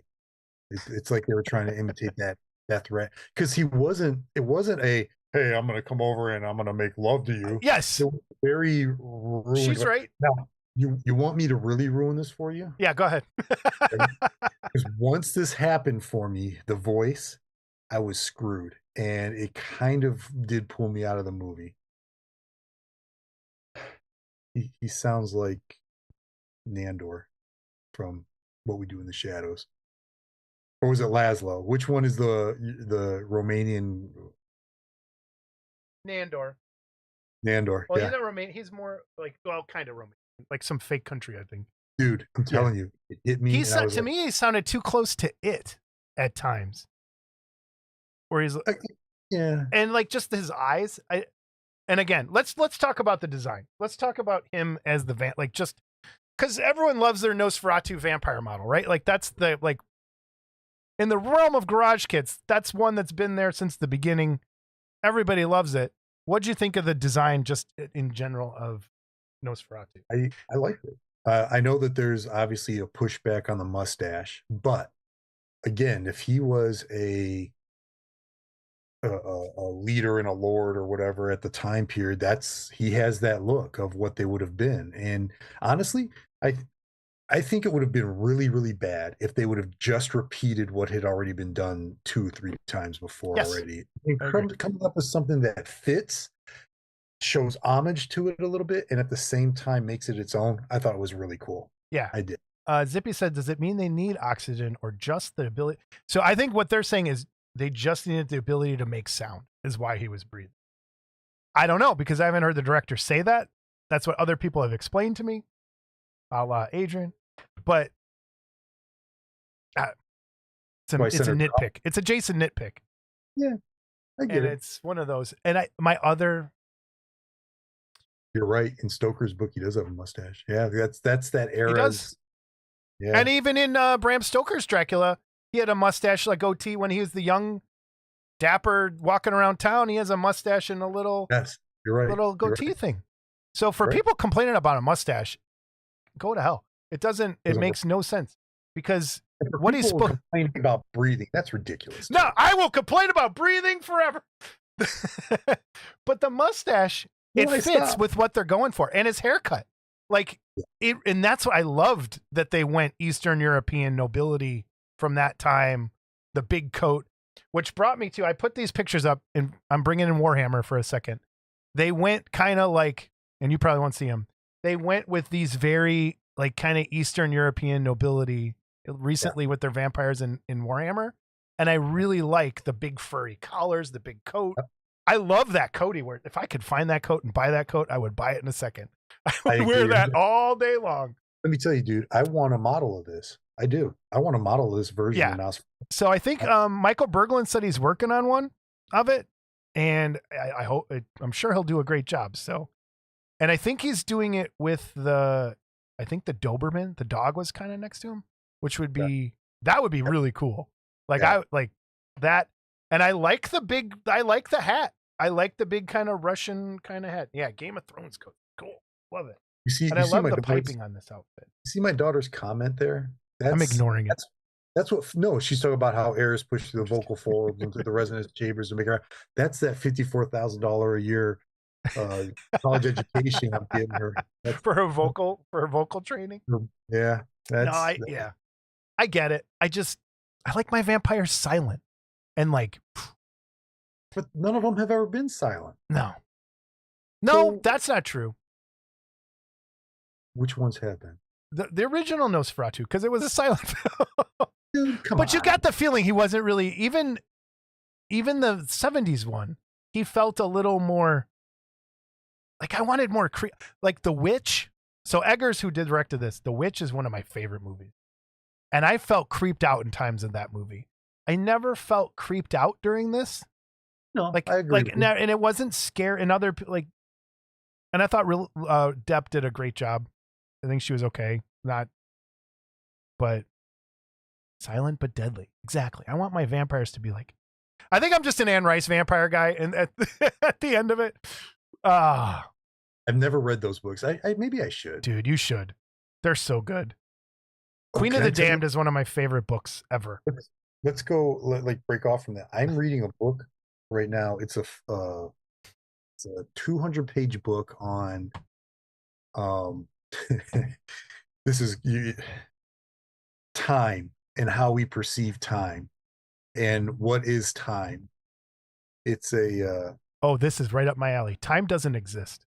It's like they were trying to imitate that threat. Because it wasn't a, hey, I'm going to come over and I'm going to make love to you.
Yes.
It was very rude.
She's right.
Now, you want me to really ruin this for you?
Yeah, go ahead.
Because once this happened for me, the voice, I was screwed. And it kind of did pull me out of the movie. He sounds like Nandor from What We Do in the Shadows. Or was it Laszlo? Which one is the Romanian?
Nandor.
Well,
he's not Romanian. He's more like, well, kind of Romanian. Like some fake country, I think.
dude, I'm
Yeah.
telling you, it hit me, and I was
To
like,
me, he sounded too close to it at times. Where he's
I, yeah,
and like just his eyes. And again, let's talk about the design. Let's talk about him as the like just because everyone loves their Nosferatu vampire model, right? Like that's the like in the realm of garage kits, that's one that's been there since the beginning. Everybody loves it. What'd you think of the design just in general of Nosferatu?
I liked it. I know that there's obviously a pushback on the mustache, but again, if he was a leader and a lord or whatever at the time period, that's he has that look of what they would have been. And honestly, I think it would have been really, really bad if they would have just repeated what had already been done 2 or 3 times before
Yes,
already. And
I agree.
coming up with something that fits, shows homage to it a little bit, and at the same time makes it its own. I thought it was really cool.
Yeah.
I did.
Zippy said, does it mean they need oxygen or just the ability? So I think what they're saying is they just needed the ability to make sound is why he was breathing. I don't know because I haven't heard the director say that. That's what other people have explained to me, a la Adrian. But it's a nitpick. It's a Jason nitpick.
Yeah, I get
and
it.
It's one of those. And
You're right. In Stoker's book, he does have a mustache. Yeah, that's that era's.
He does.
Yeah.
And even in Bram Stoker's Dracula, he had a mustache like goatee when he was the young, dapper walking around town. He has a mustache and a little,
yes, you're right,
little goatee thing. So for
right.
people complaining about a mustache, go to hell. It doesn't. It makes no sense because what he's supposed to
complain about breathing. That's ridiculous.
No, I will complain about breathing forever. But the mustache, it fits with what they're going for, and his haircut. Like it, and that's what I loved that they went Eastern European nobility from that time, the big coat, which brought me to, I put these pictures up and I'm bringing in Warhammer for a second. They went kind of like, and you probably won't see them. They went with these very like kind of Eastern European nobility recently with their vampires in Warhammer. And I really like the big furry collars, the big coat. I love that coat he wears. If I could find that coat and buy that coat, I would buy it in a second. I would wear that all day long.
Let me tell you, dude, I want a model of this. I do. I want a model of this version of Nosferatu.
So I think Michael Berglund said he's working on one of it. And I hope, I'm sure he'll do a great job. So, and I think he's doing it with I think the Doberman, the dog was kind of next to him, which would be, that would be really cool. Like I like that. And I like I like the hat. I like the big kind of Russian kind of hat. Yeah. Game of Thrones coat. Cool. Love it.
You see,
and I love the piping on this outfit.
You see my daughter's comment there?
I'm ignoring it.
That's what, no, she's talking about how air is pushed through the vocal folds into the resonance chambers to make her, that's that $54,000 a year college education I'm giving her. That's,
for her vocal training.
Yeah.
I get it. I like my vampires silent and like,
but none of them have ever been silent.
No, so, that's not true.
Which ones have been?
The original Nosferatu, because it was a silent film.
Dude,
but you got the feeling he wasn't really, even the 70s one, he felt a little more like I wanted more like The Witch. So Eggers, who directed this, The Witch is one of my favorite movies. And I felt creeped out in times in that movie. I never felt creeped out during this.
No,
like,
I agree.
Like, and it wasn't scary. And other like, and I thought Depp did a great job. I think she was okay. But silent but deadly. Exactly. I want my vampires to be like. I think I'm just an Anne Rice vampire guy, and at the end of it,
I've never read those books. Maybe I should.
Dude, you should. They're so good. Queen of the Damned is one of my favorite books ever.
Let's go. Like break off from that. I'm reading a book right now. It's a 200-page book on this is time and how we perceive time and what is time. It's a
this is right up my alley. Time doesn't exist.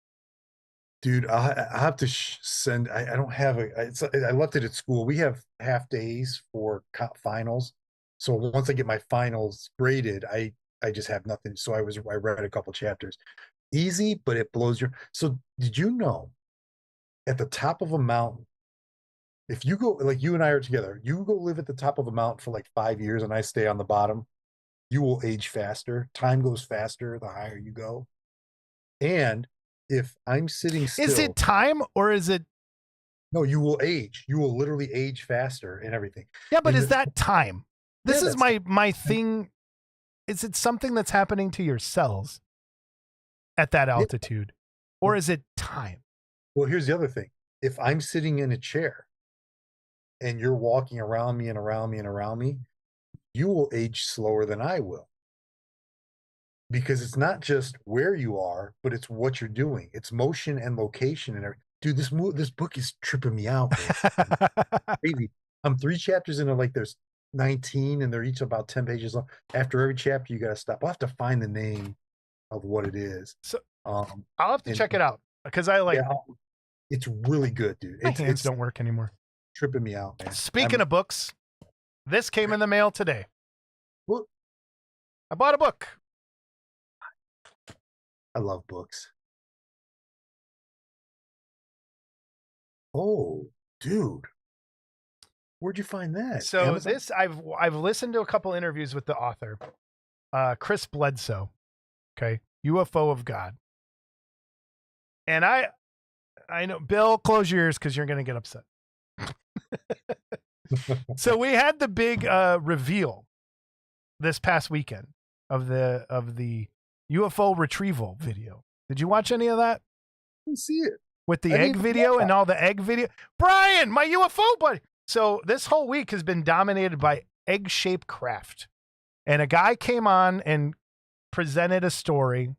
Dude, I have to send. I don't have I left it at school. We have half days for finals, so once I get my finals graded, I just have nothing. So I read a couple chapters. Easy, but it blows your. So did you know, at the top of a mountain, If you go, like you and I are together, you go live at the top of a mountain for like 5 years and I stay on the bottom, you will age faster. Time goes faster the higher you go. And if I'm sitting
Is it
still,
time or is it?
no, you will age. You will literally age faster and everything.
Yeah, but
And
is that time? This
yeah,
is my thing. Is it something that's happening to your cells at that
yeah.
altitude, or is it time?
Well, here's the other thing. If I'm sitting in a chair and you're walking around me and around me and around me, you will age slower than I will. Because it's not just where you are, but it's what you're doing. It's motion and location and everything. Dude, this book is tripping me out, man. Crazy. I'm 3 chapters into, like, there's 19 and they're each about 10 pages long. After every chapter, you got to stop. I'll have to find the name of what it is.
So
Um,
I'll have to check it out because I like
yeah, it's really good, dude.
my
It's
hands don't work anymore.
tripping me out, man.
Speaking of books, this came in the mail today.
Well,
I bought a book.
I love books. Oh, dude. Where'd you find that?
So
Amazon?
this I've listened to a couple interviews with the author, Chris Bledsoe. Okay, UFO of God. And I know, Bill, close your ears because you're going to get upset. So we had the big reveal this past weekend of the UFO retrieval video. Did you watch any of that?
I didn't see it.
With the
I
egg
didn't
video
know
and
that.
all the egg video? Brian, my UFO buddy. So this whole week has been dominated by egg-shaped craft. And a guy came on and presented a story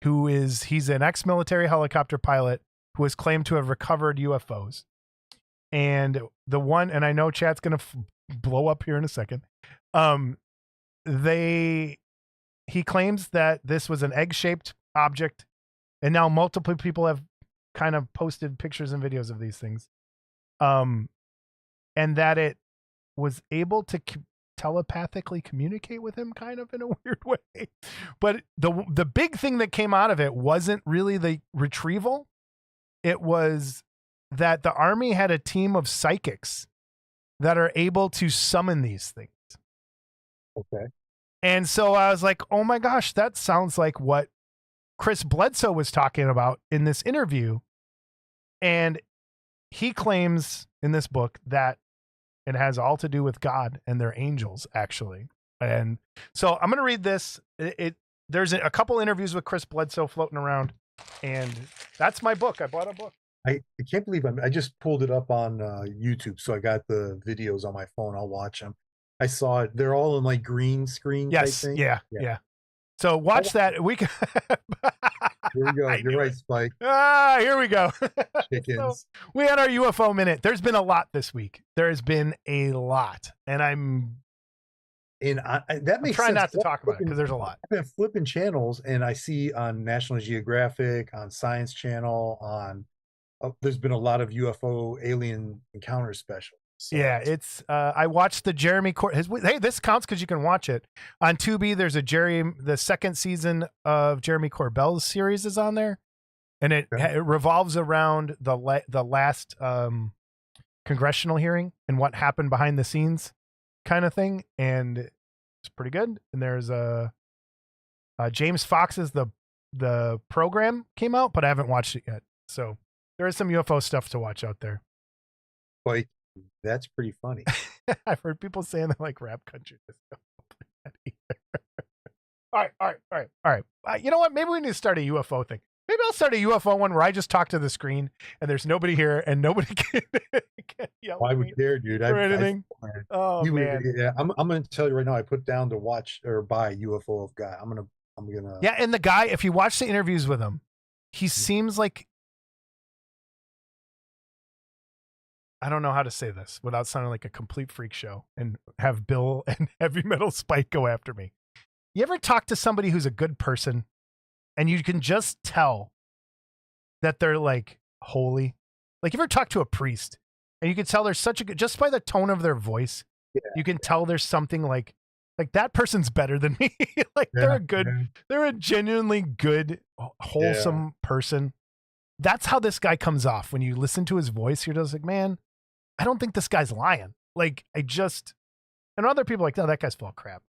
he's an ex-military helicopter pilot who has claimed to have recovered UFOs. And and I know chat's going to blow up here in a second. He claims that this was an egg-shaped object, and now multiple people have kind of posted pictures and videos of these things. And that it was able to telepathically communicate with him kind of in a weird way. But the big thing that came out of it wasn't really the retrieval. It was that the Army had a team of psychics that are able to summon these things.
Okay.
And so I was like, oh my gosh, that sounds like what Chris Bledsoe was talking about in this interview. And he claims in this book that it has all to do with God and their angels, actually. And so I'm going to read this. There's a couple interviews with Chris Bledsoe floating around, and that's my book. I bought a book.
I can't believe I just pulled it up on YouTube, so I got the videos on my phone. I'll watch them. I saw it. They're all in like green screen type thing.
Yeah. So watch that. We can.
Here we go. You're right, Spike.
Here we go.
Chickens.
So we had our UFO minute. There's been a lot this week. There has been a lot, and
that makes
trying
sense.
not to talk about it because there's a lot.
I've been flipping channels, and I see on National Geographic, on Science Channel, there's been a lot of UFO alien encounter specials. So
yeah, it's I watched the Jeremy hey, this counts because you can watch it on Tubi. There's the second season of Jeremy Corbell's series is on there, and it revolves around the last congressional hearing and what happened behind the scenes kind of thing, and it's pretty good. And there's James Fox's the program came out, but I haven't watched it yet. So there is some UFO stuff to watch out there.
Like, that's pretty funny.
I've heard people saying they like rap country. All right. You know what? Maybe we need to start a UFO thing. Maybe I'll start a UFO one where I just talk to the screen and there's nobody here and nobody can yell.
Why would you dare, dude?
Or anything. Oh man.
Yeah, I'm going to tell you right now. I put down to watch or buy UFO of God. I'm gonna.
Yeah, and the guy, if you watch the interviews with him, he seems like, I don't know how to say this without sounding like a complete freak show and have Bill and Heavy Metal Spike go after me. You ever talk to somebody who's a good person and you can just tell that they're like holy? Like, you ever talk to a priest and you can tell there's such a good, just by the tone of their voice, you can tell there's something like that person's better than me. Like they're a genuinely good, wholesome person. That's how this guy comes off. When you listen to his voice, you're just like, man, I don't think this guy's lying. Like, and other people are like, no, that guy's full of crap.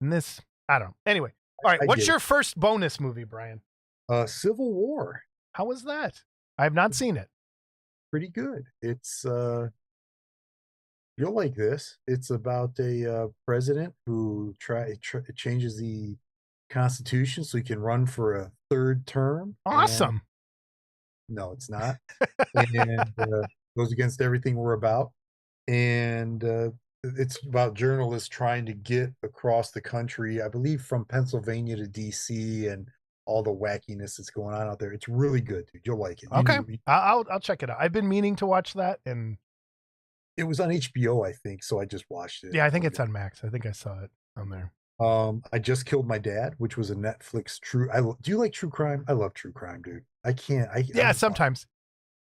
And this, I don't know. Anyway, all right. What's your first bonus movie, Brian?
Civil War.
How was that? I have not seen it.
Pretty good. It's you'll like this. It's about a president who changes the Constitution so he can run for a third term.
Awesome.
No, it's not. And goes against everything we're about. And it's about journalists trying to get across the country, I believe from Pennsylvania to DC, and all the wackiness that's going on out there. It's really good, dude. You'll like it.
Okay. I'll check it out. I've been meaning to watch that, and
it was on HBO, I think, so I just watched it.
Yeah, I think it's on Max. I think I saw it on there.
I Just Killed My Dad, which was a Netflix do you like true crime? I love true crime, dude. I can't.
Sometimes.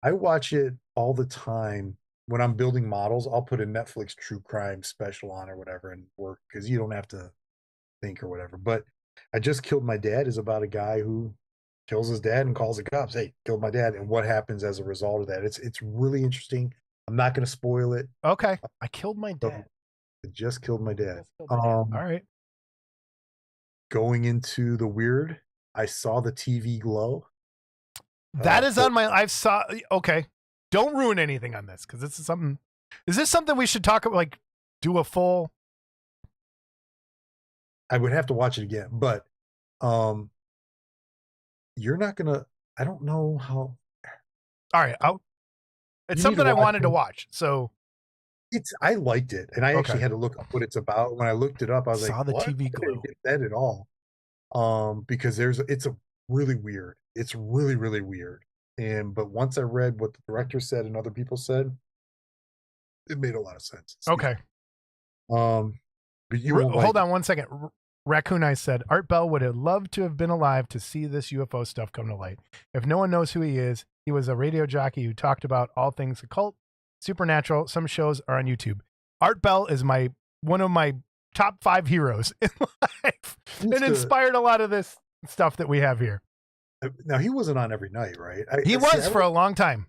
I watch it all the time. When I'm building models, I'll put a Netflix true crime special on or whatever and work, because you don't have to think or whatever. But I Just Killed My Dad is about a guy who kills his dad and calls the cops. Hey, killed my dad, and what happens as a result of that. It's really interesting. I'm not going to spoil it.
Okay. I killed my dad.
I Just Killed My Dad.
All right.
Going into the weird, I saw the TV glow.
That is on my. Okay. Don't ruin anything on this, because this is something. Is this something we should talk about? Like, do a full.
I would have to watch it again, but you're not gonna. I don't know how.
All right, it's something I wanted to watch. So
I liked it, and I actually had to look up what it's about. When I looked it up, I was like,
saw the
what?
TV
I
glow.
didn't get that at all. Because it's a really weird. It's really, really weird. But once I read what the director said and other people said, it made a lot of sense.
Okay.
But you won't
hold on one second. Raccoon Eyes said Art Bell would have loved to have been alive to see this UFO stuff come to light. If no one knows who he is, he was a radio jockey who talked about all things occult, supernatural. Some shows are on YouTube. Art Bell is one of my top 5 heroes in life, and inspired a lot of this stuff that we have here.
Now, he wasn't on every night, right?
He was for a long time.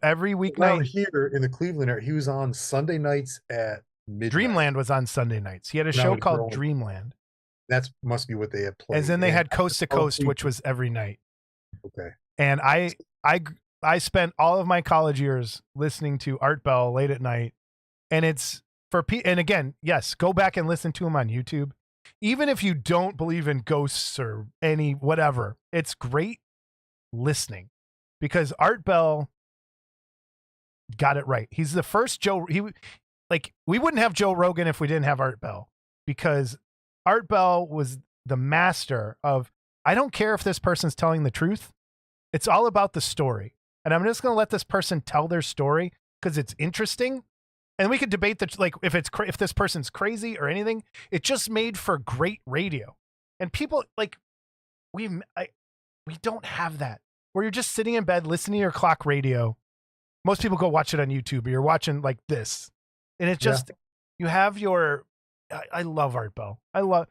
Every weeknight
here in the Cleveland area. He was on Sunday nights at midnight.
Dreamland was on Sunday nights. He had a show called Dreamland.
That must be what they had played.
And then they had Coast to Coast, which was every night.
Okay.
And I spent all of my college years listening to Art Bell late at night, and it's and again, yes, go back and listen to him on YouTube. Even if you don't believe in ghosts or any whatever, it's great listening, because Art Bell got it right. He's the first we wouldn't have Joe Rogan if we didn't have Art Bell, because Art Bell was the master of, I don't care if this person's telling the truth. It's all about the story. And I'm just going to let this person tell their story because it's interesting. And we could debate that, like, if this person's crazy or anything. It just made for great radio. And people, like, we don't have that, where you're just sitting in bed listening to your clock radio. Most people go watch it on YouTube, or you're watching like this. And it just, you have your, I love Art Bell. I love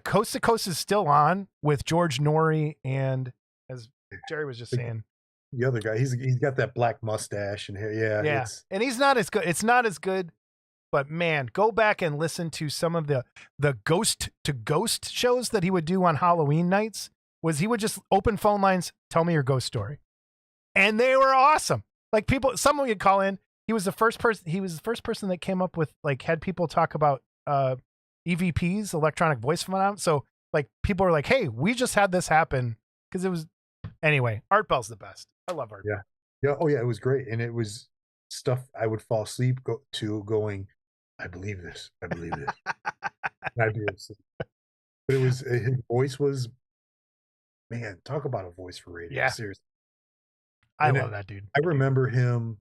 Coast to Coast is still on with George Norrie, and as Jerry was just saying,
the other guy, he's got that black mustache and hair. Yeah.
And he's not as good. It's not as good, but man, go back and listen to some of the ghost to ghost shows that he would do on Halloween nights. He would just open phone lines, tell me your ghost story. And they were awesome. Like, someone would call in. He was the first person that came up with, like, had people talk about EVPs, electronic voice phenomena. So, like, people were like, hey, we just had this happen, because it was, anyway, Art Bell's the best. I love Art Bell.
Yeah. Oh yeah, it was great. And it was stuff I would fall asleep going, I believe this. I believe this. I'd be asleep. But his voice was, man, talk about a voice for radio.
Yeah.
Seriously.
I love that dude.
I remember him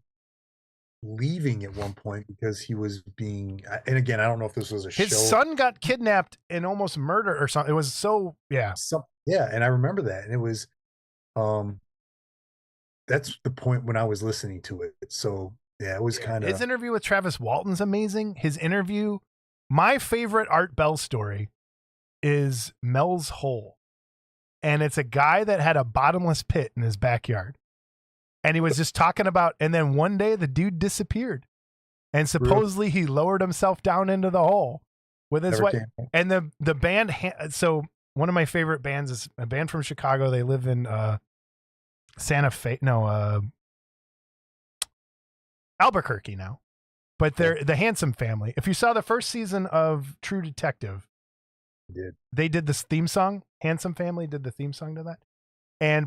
leaving at one point because he was being, and again, I don't know if this was a show.
His son got kidnapped and almost murdered or something. It was
and I remember that. And it was, that's the point when I was listening to it. So yeah, it was kind of,
his interview with Travis Walton's amazing. My favorite Art Bell story is Mel's Hole. And it's a guy that had a bottomless pit in his backyard. And he was just talking about, and then one day the dude disappeared. and supposedly he lowered himself down into the hole with his wife. And the band. So one of my favorite bands is a band from Chicago. They live in Santa Fe. No, Albuquerque now. But they're the Handsome Family. If you saw the first season of True Detective, they did this theme song. Handsome Family did the theme song to that.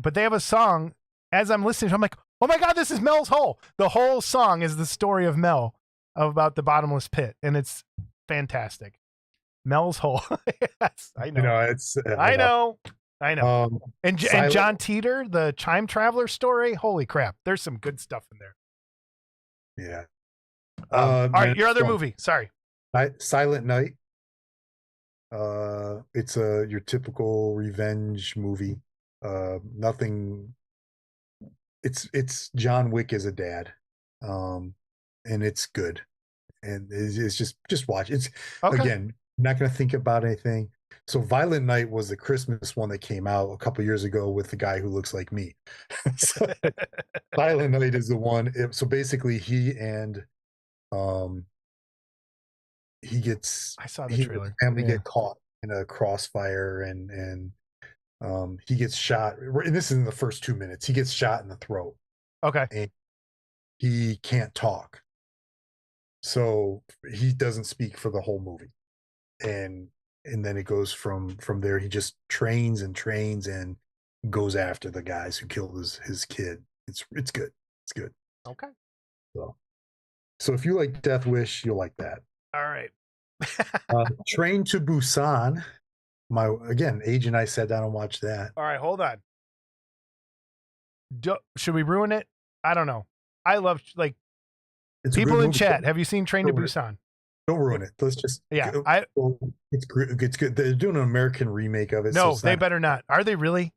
But they have a song. As I'm listening, I'm like, oh my God, this is Mel's Hole. The whole song is the story of Mel about the bottomless pit, and it's fantastic. Mel's Hole. Yes, I know. I know. And John Teeter, the time traveler story. Holy crap! There's some good stuff in there.
Yeah.
All right, your other movie. Sorry.
Silent Night. It's your typical revenge movie. Nothing. It's John Wick as a dad, and it's good, and it's just watch. It's again, not gonna think about anything. So Violent Night was the Christmas one that came out a couple years ago with the guy who looks like me. So, Violent Night is the one. So basically, he gets.
I saw the trailer.
Family get caught in a crossfire, and he gets shot. And this is in the first 2 minutes. He gets shot in the throat.
Okay.
And he can't talk, so he doesn't speak for the whole movie, and then it goes from there. He just trains and goes after the guys who killed his kid. It's good. It's good.
Okay.
So if you like Death Wish, you'll like that.
All right.
Train to Busan. Age and I sat down and watched that.
All right, hold on. Should we ruin it? I don't know. I love people in chat. Have you seen Train to Busan?
Don't ruin it. Let's just it's good. They're doing an American remake of it.
No, so they better not. Are they really?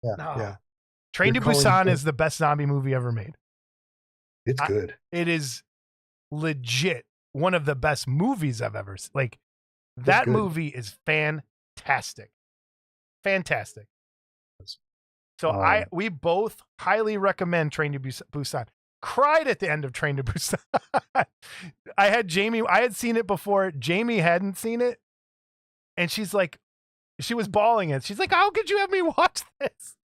Yeah.
No.
Yeah.
Train to Busan is the best zombie movie ever made.
It's good.
It is legit one of the best movies I've ever seen. That movie is fantastic. Fantastic. So we both highly recommend Train to Busan. Cried at the end of Train to Busan. I had seen it before. Jamie hadn't seen it. And she was bawling it. She's like, how could you have me watch this?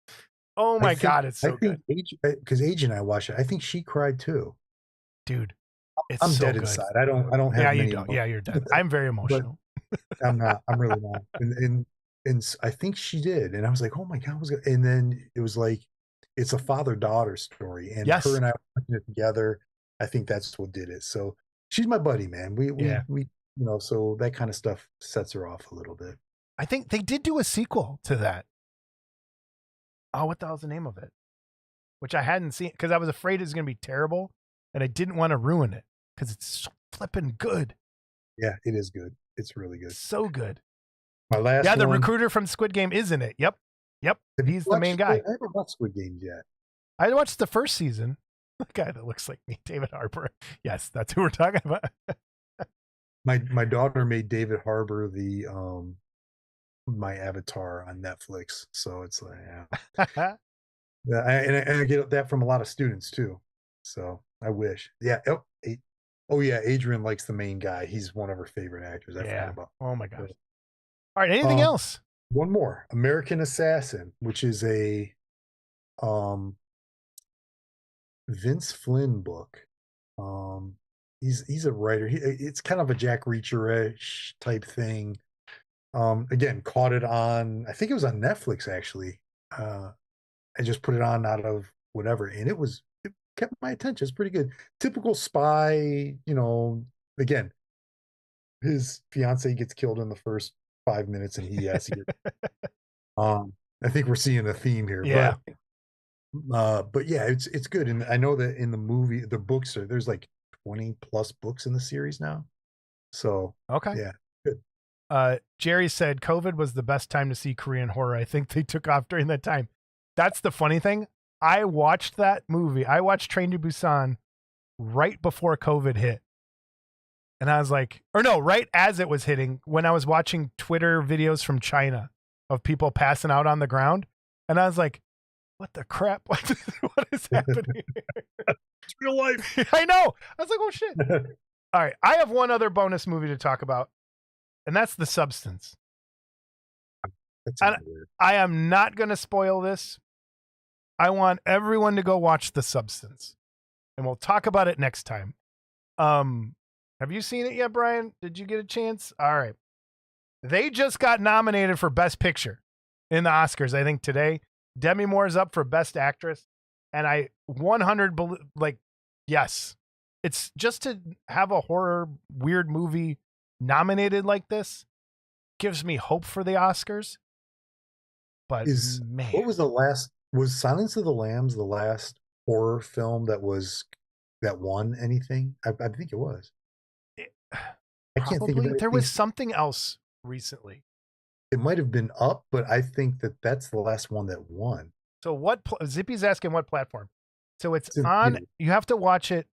Oh my God, it's so good.
Because Age and I watched it. I think she cried too.
Dude,
I'm so dead good. Inside. I don't have many
emotions. Yeah, you're dead. I'm very emotional.
I'm not. I'm really not. And I think she did. And I was like, oh my God, what's good? And then it was like, it's a father-daughter story. And her and I were watching it together. I think that's what did it. So she's my buddy, man. We so that kind of stuff sets her off a little bit.
I think they did do a sequel to that. Oh, what the hell's the name of it? Which I hadn't seen because I was afraid it was going to be terrible and I didn't want to ruin it because it's so flipping good.
Yeah, it is good. It's really good.
So good.
My last
the recruiter from Squid Game is in it. Yep. He's the main guy.
I haven't watched Squid Games yet.
I watched the first season. The guy that looks like me, David Harbour. Yes, that's who we're talking about.
My daughter made David Harbour the my avatar on Netflix, so it's like and I get that from a lot of students too. So I wish. Yeah. Adrian likes the main guy. He's one of her favorite actors. I forgot about.
Oh my gosh. All right. Anything else?
One more. American Assassin, which is a Vince Flynn book. He's a writer. It's kind of a Jack Reacher-ish type thing. Again, caught it on, I think it was on Netflix actually. I just put it on out of whatever, and it kept my attention. It's pretty good. Typical spy, again, his fiance gets killed in the first 5 minutes and he has to get I think we're seeing a theme here.
Yeah.
But yeah, it's good. And I know that in the movie, the books there's like 20 plus books in the series now. So
okay.
Yeah. Good.
Jerry said COVID was the best time to see Korean horror. I think they took off during that time. That's the funny thing. I watched that movie. I watched Train to Busan right before COVID hit. And I was like, right as it was hitting, when I was watching Twitter videos from China of people passing out on the ground. And I was like, what the crap? What is happening?
It's real life.
I know. I was like, oh shit. All right, I have one other bonus movie to talk about, and that's The Substance.
That's
And
weird.
I am not going to spoil this. I want everyone to go watch The Substance, and we'll talk about it next time. Have you seen it yet, Brian? Did you get a chance? All right. They just got nominated for Best Picture in the Oscars, I think, today. Demi Moore's up for Best Actress, and I 100 yes. It's just to have a horror weird movie nominated like this gives me hope for the Oscars. But man,
What was the last? Was Silence of the Lambs the last horror film that won anything? I think it was. I can't think of
probably there
anything.
was something else recently.
It might have been Up, but I think that's the last one that won.
So what? Zippy's asking what platform. So it's
in
on.
theater.
You have to watch it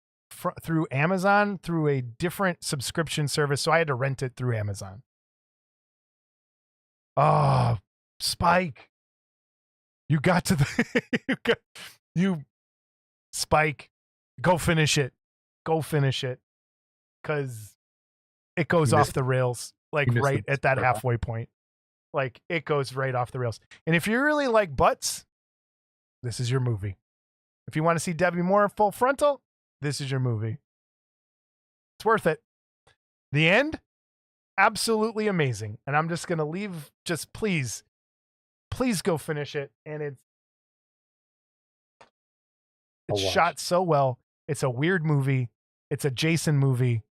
through Amazon through a different subscription service. So I had to rent it through Amazon. Oh, Spike, you got to the Spike. Go finish it. Go finish it, because it goes
You
off
missed
the rails like
you missed
right
the
at that
part, huh?
halfway point. Like it goes right off the rails. And if you really like butts, this is your movie. If you want to see Demi Moore full frontal, this is your movie. It's worth it. The end, absolutely amazing. And I'm just gonna leave. Just please go finish it. And it's
I'll watch.
shot so well. It's a weird movie. It's a Jason movie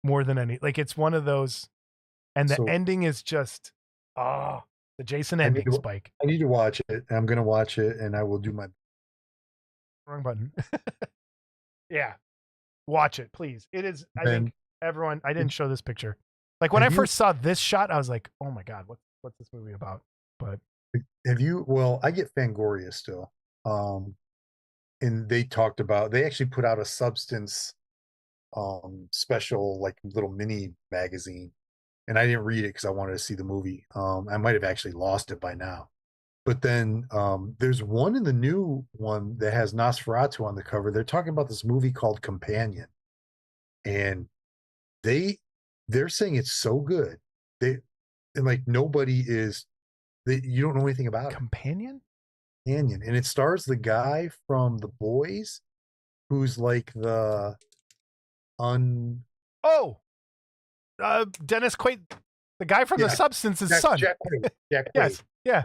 more than any. Like it's one of those. And the
So
ending is just the Jason
I need
ending,
to
Spike.
I need to watch it. I'm gonna watch it, and I will do my.
Wrong button. Yeah. Watch it, please. It is, I
Ben,
think everyone, I didn't show this picture. Like when I
have you
first saw this shot, I was like, oh my God, what's this movie about? But
have you? Well, I get Fangoria still. And they talked about they actually put out a Substance special, like little mini magazine, and I didn't read it because I wanted to see the movie. I might have actually lost it by now. But then there's one in the new one that has Nosferatu on the cover. They're talking about this movie called Companion, and they're saying it's so good. They and like nobody is you don't know anything about it.
Companion?
Companion, and it stars the guy from The Boys, who's like the un
Oh, Dennis Quaid, the guy from The
yeah
Substance's
Jack,
son.
Jack Quaid. Jack Quaid.
Yes. Yeah.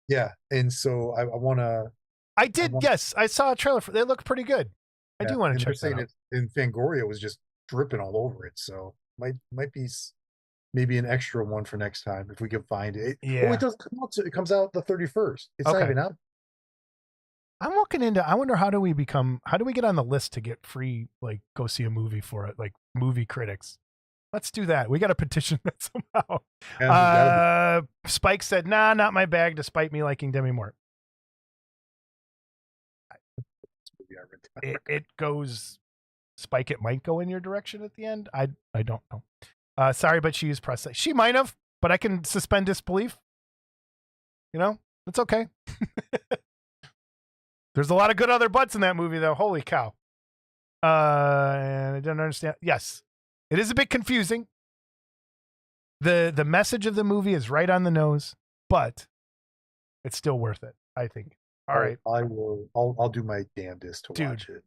Yeah, and so I want to.
I did. Yes. I saw a trailer for they look pretty good. I
Yeah,
do want
and
to
they're
check that
saying
out.
it in Fangoria was just dripping all over it, so might be maybe an extra one for next time if we can find it. Oh,
Yeah.
it does come out. It comes out the 31st. It's not
Okay.
even out.
I'm looking into, I wonder how do we get on the list to get free, like go see a movie for it, like movie critics. Let's do that. We got to petition that somehow. Spike said, nah, not my bag, despite me liking Demi Moore. It goes, Spike, it might go in your direction at the end. I don't know. Sorry, but she used press. She might have, but I can suspend disbelief. You know, it's okay. There's a lot of good other butts in that movie, though. Holy cow. And I don't understand. Yes, it is a bit confusing. The message of the movie is right on the nose, but it's still worth it, I think. All right.
I will. I'll do my damnedest to watch it.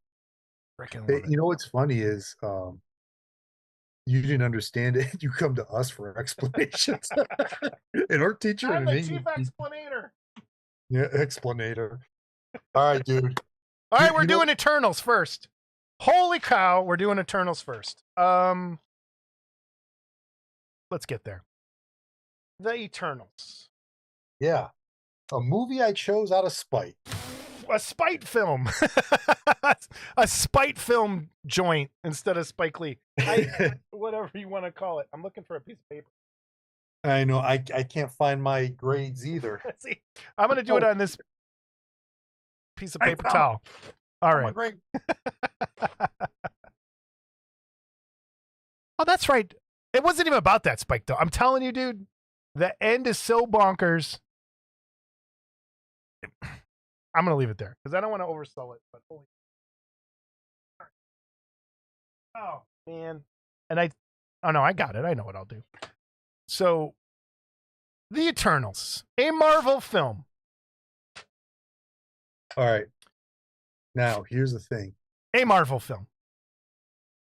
Freaking love it.
You know what's funny is you didn't understand it. You come to us for explanations. And our teacher
I'm
in
the
English.
chief explanator.
Yeah, explanator. All right, dude.
All right, we're doing Eternals first. Holy cow, we're doing Eternals first. Let's get there. The Eternals.
Yeah. A movie I chose out of spite.
A spite film. A spite film joint instead of Spike Lee. Whatever you want to call it. I'm looking for a piece of paper.
I know. I can't find my grades either.
Let's see. I'm going to do it on this piece of paper towel. All right. Oh, that's right. It wasn't even about that, Spike, though. I'm telling you, dude, the end is so bonkers. I'm going to leave it there because I don't want to oversell it. But holy... Oh, man. and oh no, I got it. I know what I'll do. So, The Eternals, a Marvel film.
All right. Now, here's the thing.
A Marvel film.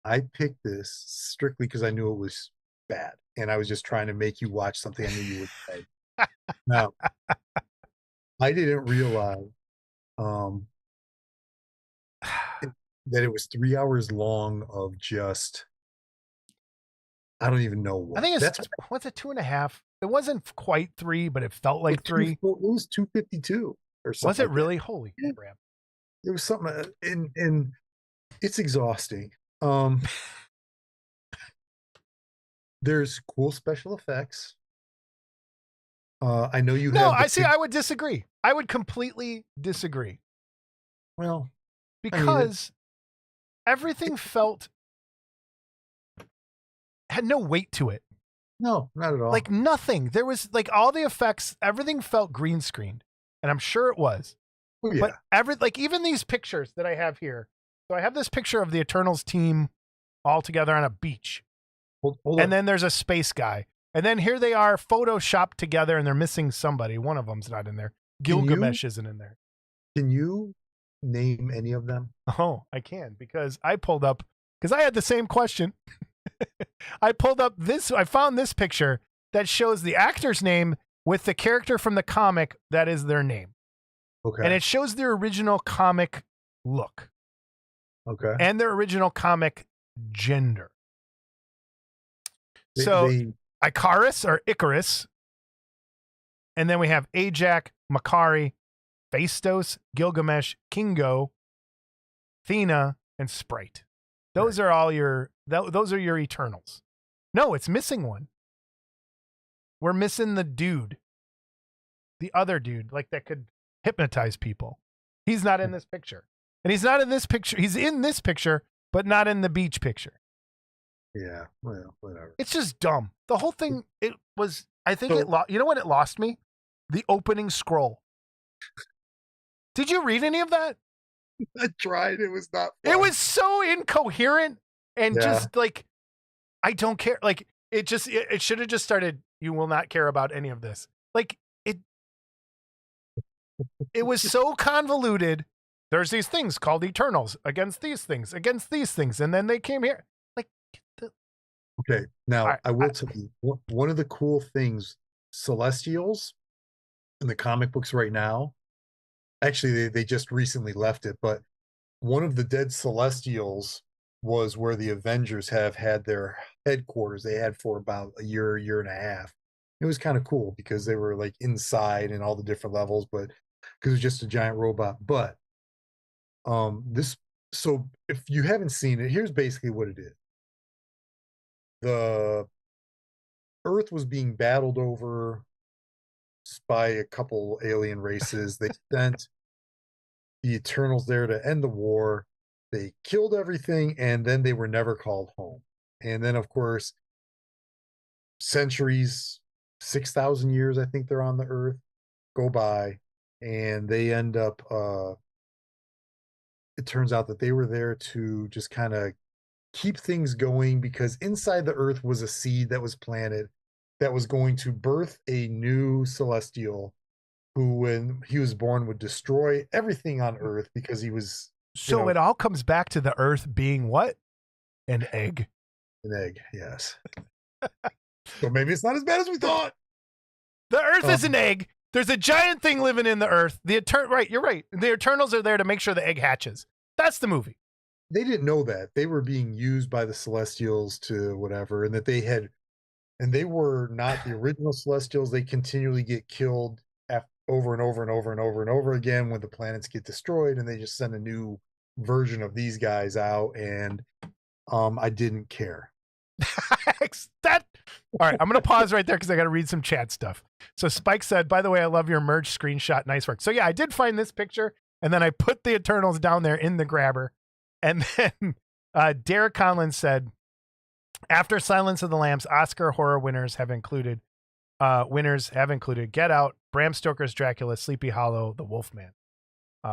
I picked this strictly because I knew it was bad, and I was just trying to make you watch something I knew you would say. Now, I didn't realize that it was 3 hours long of just I don't even know what.
I think what's it, 2.5? It wasn't quite 3, but it felt like 3.
It was 252 or something.
Was it
like
really?
that.
Holy crap!
It was something, and it's exhausting. There's cool special effects. I know you
No,
have.
I see. I would disagree. I would completely disagree.
Well,
because everything had no weight to it.
No, not at all.
Like nothing. There was like all the effects, everything felt green screened. And I'm sure it was.
Oh, yeah.
But even these pictures that I have here. So I have this picture of the Eternals team all together on a beach.
Hold
and then there's a space guy. And then here they are photoshopped together and they're missing somebody. One of them's not in there. Gilgamesh isn't in there.
Can you name any of them?
Oh, I can, because I pulled up, because I had the same question. I found this picture that shows the actor's name with the character from the comic that is their name.
Okay.
And it shows their original comic look.
Okay.
And their original comic gender. Icarus or Icarus. And then we have Ajak, Makari, Phaistos, Gilgamesh, Kingo, Thena, and Sprite. Those are all those are your Eternals. No, it's missing one. We're missing the dude. The other dude, like that could hypnotize people. He's not in this picture. And he's not in this picture. He's in this picture, but not in the beach picture.
Yeah, well, whatever.
It's just dumb. The whole thing, it was, I think you know what it lost me? The opening scroll. Did you read any of that?
I tried. It was not fun.
It was so incoherent and just like, I don't care. Like, it should have just started, you will not care about any of this. Like, it was so convoluted. There's these things called Eternals against these things. And then they came here. Like,
okay. Now, I will tell you, one of the cool things, Celestials in the comic books right now, actually, they just recently left it, but one of the dead Celestials was where the Avengers have had their headquarters. They had for about a year and a half. It was kind of cool because they were like inside and all the different levels, but because it was just a giant robot. But so if you haven't seen it, here's basically what it is. The Earth was being battled over by a couple alien races. They sent the Eternals there to end the war. They killed everything, and then they were never called home. And then, of course, centuries, 6,000 years, I think they're on the Earth, go by, and they end up, it turns out that they were there to just kind of keep things going, because inside the Earth was a seed that was planted that was going to birth a new Celestial who, when he was born, would destroy everything on Earth because he was...
So it all comes back to the Earth being what? An egg.
An egg, yes. So maybe it's not as bad as we thought.
The Earth is an egg. There's a giant thing living in the Earth. Right, you're right. The Eternals are there to make sure the egg hatches. That's the movie.
They didn't know that. They were being used by the Celestials to whatever, and that they were not the original Celestials. They continually get killed over and over and over and over and over again when the planets get destroyed, and they just send a new version of these guys out, and I didn't care.
All right, I'm going to pause right there because I got to read some chat stuff. So Spike said, by the way, I love your merge screenshot. Nice work. So yeah, I did find this picture, and then I put the Eternals down there in the grabber. And then Derek Conlon said, after Silence of the Lambs, Oscar horror winners have included Get Out, Bram Stoker's Dracula, Sleepy Hollow, The Wolfman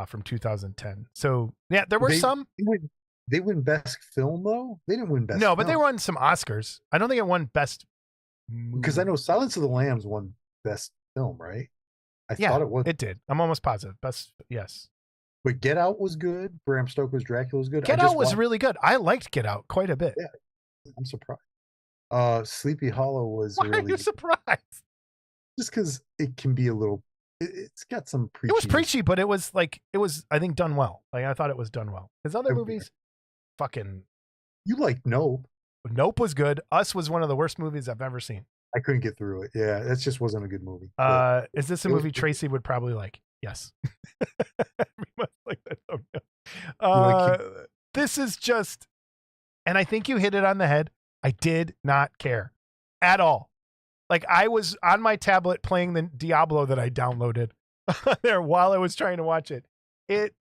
from 2010. So yeah, there were some.
they win best film though? They didn't win best
No,
film.
but they won some Oscars. I don't think it won best movie.
Because I know Silence of the Lambs won best film, right? I thought it was.
It did. I'm almost positive. Best, yes.
But Get Out was good. Bram Stoker's Dracula was good.
Get Out was really good. I liked Get Out quite a bit.
Yeah, I'm surprised. Sleepy Hollow was
Why
really
are you surprised?
just because it can be a little. It's got some preachy.
It was preachy, but it was I think done well. Like I thought it was done well. His other movies, fucking.
You like Nope?
Nope was good. Us was one of the worst movies I've ever seen.
I couldn't get through it. Yeah, that just wasn't a good movie.
Is this a movie Tracy would probably like? Yes. Like that. This is just, and I think you hit it on the head. I did not care at all. Like I was on my tablet playing the Diablo that I downloaded there while I was trying to watch it. It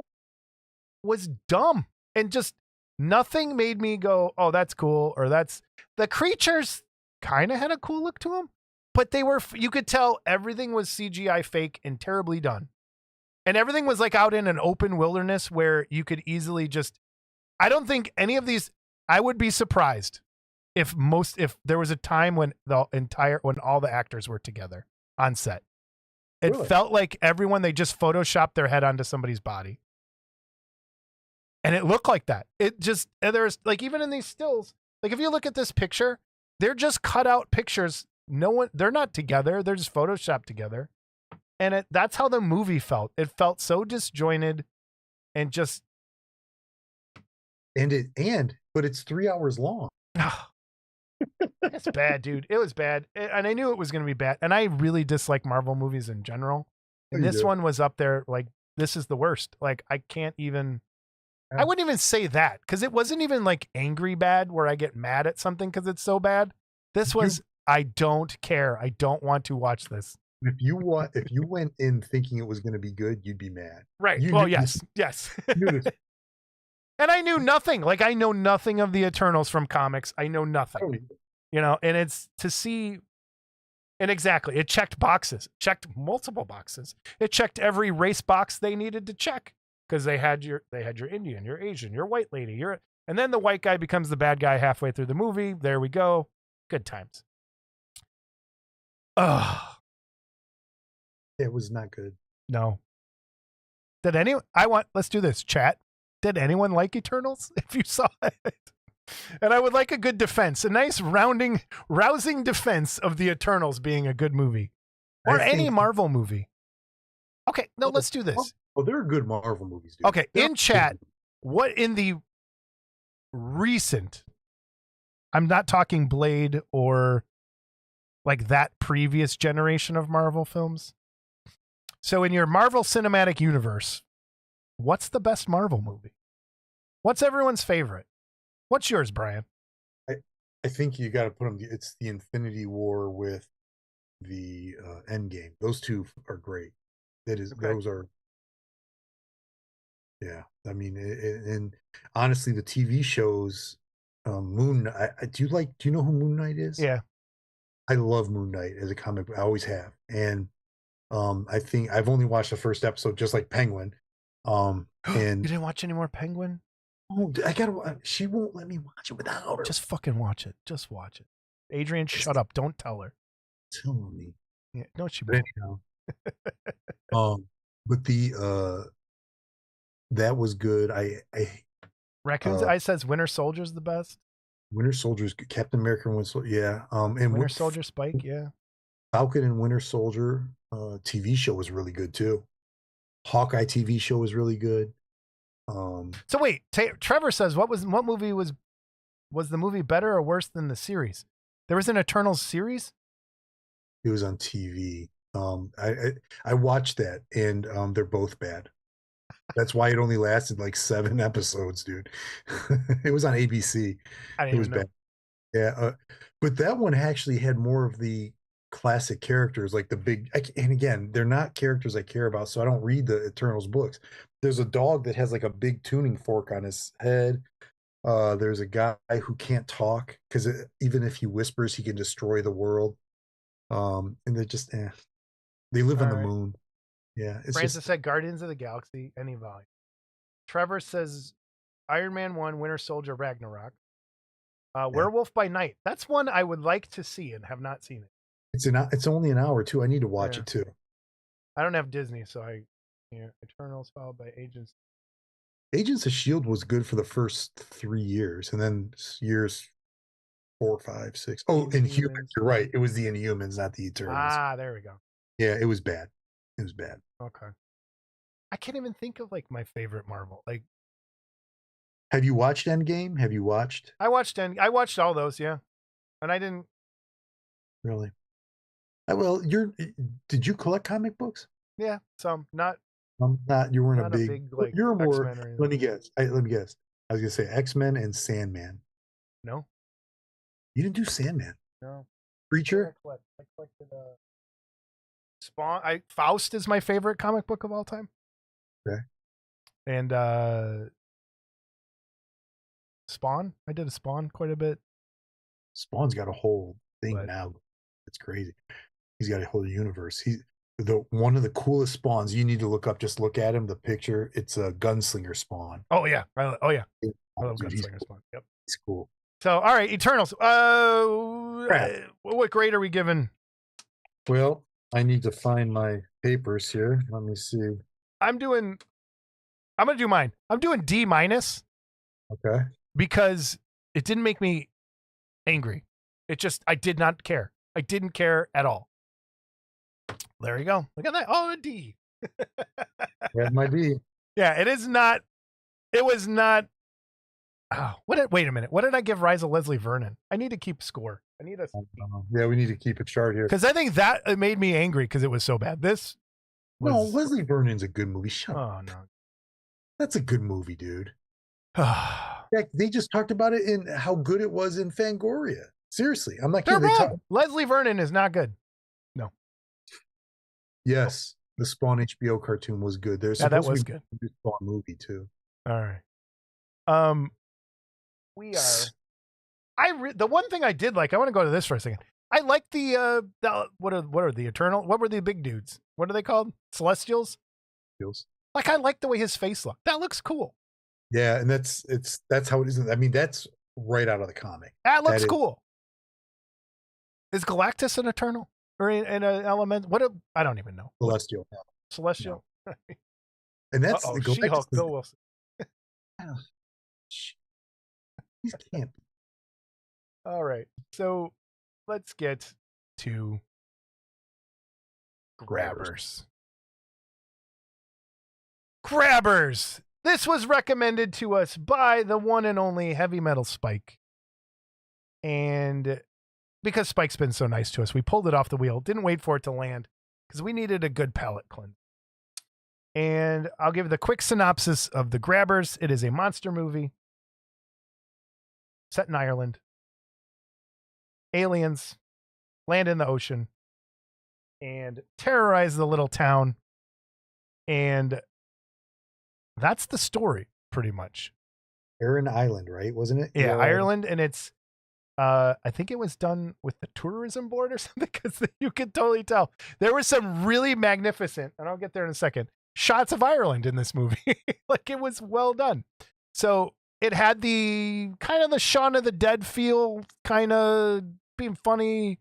was dumb and just nothing made me go, oh, that's cool. Or that's the creatures kind of had a cool look to them, but they were, you could tell everything was CGI fake and terribly done. And everything was like out in an open wilderness where you could easily just, I don't think any of these, I would be surprised if there was a time when when all the actors were together on set. It felt like everyone, they just photoshopped their head onto somebody's body. And it looked like that. It just, there's like, even in these stills, like if you look at this picture, they're just cut out pictures. They're not together. They're just photoshopped together. And that's how the movie felt. It felt so disjointed and just.
But it's 3 hours long.
It's bad, dude. It was bad. And I knew it was going to be bad. And I really dislike Marvel movies in general. And this one was up there. Like, this is the worst. Like, I wouldn't even say that because it wasn't even like angry bad where I get mad at something because it's so bad. This was, I don't care. I don't want to watch this.
If you went in thinking it was going to be good, you'd be mad.
Right. Yes. And I knew nothing. Like I know nothing of the Eternals from comics. I know nothing. And it's to see. And exactly, it checked multiple boxes. It checked every race box they needed to check because they had your Indian, your Asian, your white lady, and then the white guy becomes the bad guy halfway through the movie. There we go. Good times.
It was not good.
No. Let's do this, chat. Did anyone like Eternals if you saw it? And I would like a good defense, a nice rousing defense of the Eternals being a good movie or any Marvel movie. Okay, no, let's do this.
Oh, they're good Marvel movies, dude.
Okay, in chat, what in the recent, I'm not talking Blade or like that previous generation of Marvel films. So in your Marvel Cinematic Universe, what's the best Marvel movie? What's everyone's favorite? What's yours, Brian?
I think you got to put them. It's the Infinity War with the Endgame. Those two are great. Those are. Yeah, I mean, and honestly, the TV shows, Moon. Do you know who Moon Knight is?
Yeah,
I love Moon Knight as a comic. I always have, and I think I've only watched the first episode, just like Penguin. And
you didn't watch any more Penguin?
Oh, she won't let me watch it without her.
Just fucking watch it. Just watch it. Adrian, shut up. Don't tell her.
Tell me.
Yeah, no, she won't.
But that was good.
Raccoon's Eye says Winter Soldier's the best.
Winter Soldier's good. Captain America and Winter Soldier, yeah. And
Winter Soldier Spike, yeah.
Falcon and Winter Soldier TV show was really good too. Hawkeye TV show was really good.
So wait, Trevor says what movie was the movie better or worse than the series? There was an Eternals series?
It was on TV. I watched that and they're both bad. That's why it only lasted like 7 episodes, dude. It was on ABC. It was bad. Yeah, but that one actually had more of the classic characters, like the big. And again, they're not characters I care about, so I don't read the Eternals books. There's a dog that has like a big tuning fork on his head. There's a guy who can't talk because even if he whispers, he can destroy the world. And they're just they live on the moon. Yeah,
Francis said Guardians of the Galaxy, any volume. Trevor says Iron Man 1, Winter Soldier, Ragnarok.
Yeah.
Werewolf by Night. That's one I would like to see and have not seen it.
It's only an hour too. I need to watch
Yeah.
it too.
I don't have Disney, so Eternals followed by Agents.
Agents of Shield was good for the first 3 years, and then years 4, 5, 6. Oh, Inhumans. You're right. It was the Inhumans, not the Eternals.
Ah, there we go.
Yeah, it was bad. It was bad.
Okay. I can't even think of like my favorite Marvel. Like,
have you watched Endgame? Have you watched?
I watched all those, yeah, and I didn't
really. Well, did you collect comic books?
Yeah, some not.
Not. You weren't
not
a big
like
you're more.
X-Men or
Let me guess. Let me guess. I was gonna say X-Men and Sandman.
No,
you didn't do Sandman.
No.
Preacher.
I collected Spawn. Faust is my favorite comic book of all time.
Okay.
And Spawn. I did a Spawn quite a bit.
Spawn's got a whole thing now. It's crazy. He's got a whole universe. He's one of the coolest Spawns. You need to look up. Just look at him. The picture. It's a gunslinger Spawn.
Oh yeah. Oh yeah.
I
love gunslinger Spawn. Yep.
He's cool.
So all right, Eternals. What grade are we giving?
Well, I need to find my papers here. Let me see.
I'm gonna do mine. I'm doing D-.
Okay.
Because it didn't make me angry. I did not care. I didn't care at all. There you go. Look at that. Oh, a D.
That might be.
Yeah, it was not. Oh, wait a minute. What did I give Rise of Leslie Vernon? I need to keep score.
Yeah, we need to keep a chart here.
Because I think that it made me angry because it was so bad.
No, Leslie Vernon's a good movie. Shut up.
Oh, no.
That's a good movie, dude. They just talked about it in how good it was in Fangoria. Seriously, I'm not kidding.
Leslie Vernon is not good. No.
Yes, the Spawn HBO cartoon was good. There's
that was good.
A Spawn movie too.
All right. We are. The one thing I did like. I want to go to this for a second. I like the what are the Eternal? What were the big dudes? What are they called? Celestials. Like I like the way his face looked. That looks cool.
Yeah, and that's how it is. I mean, that's right out of the comic.
That looks cool. Is Galactus an Eternal or an element? I don't even know.
Celestial.
Celestial.
No. And that's
the She-Hulk. Bill Wilson.
These can't be.
All right, so let's get to Grabbers. Grabbers. This was recommended to us by the one and only Heavy Metal Spike. And because Spike's been so nice to us, we pulled it off the wheel. Didn't wait for it to land because we needed a good palate cleanse. And I'll give the quick synopsis of The Grabbers. It is a monster movie set in Ireland. Aliens land in the ocean and terrorize the little town. And that's the story, pretty much.
Aran Island, right? Wasn't it?
Yeah, Ireland. And it's, I think it was done with the tourism board or something, because you could totally tell. There was some really magnificent, and I'll get there in a second, shots of Ireland in this movie. Like, it was well done. So it had the kind of the Shaun of the Dead feel, kind of being funny,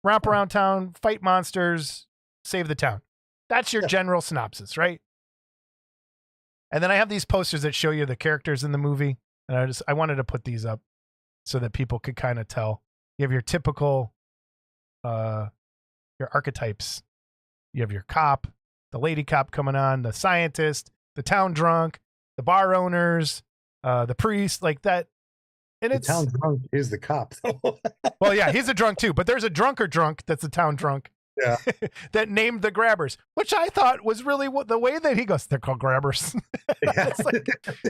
romp around town, fight monsters, save the town. That's your general synopsis, right? And then I have these posters that show you the characters in the movie. And I wanted to put these up so that people could kind of tell. You have your typical, your archetypes. You have your cop, the lady cop coming on, the scientist, the town drunk, the bar owners, the priest, like that. And
the town drunk is the cop.
Well, yeah, he's a drunk too, but there's a drunker drunk that's a town drunk.
Yeah.
That named the Grabbers, which I thought was really the way that he goes, they're called Grabbers. It's like,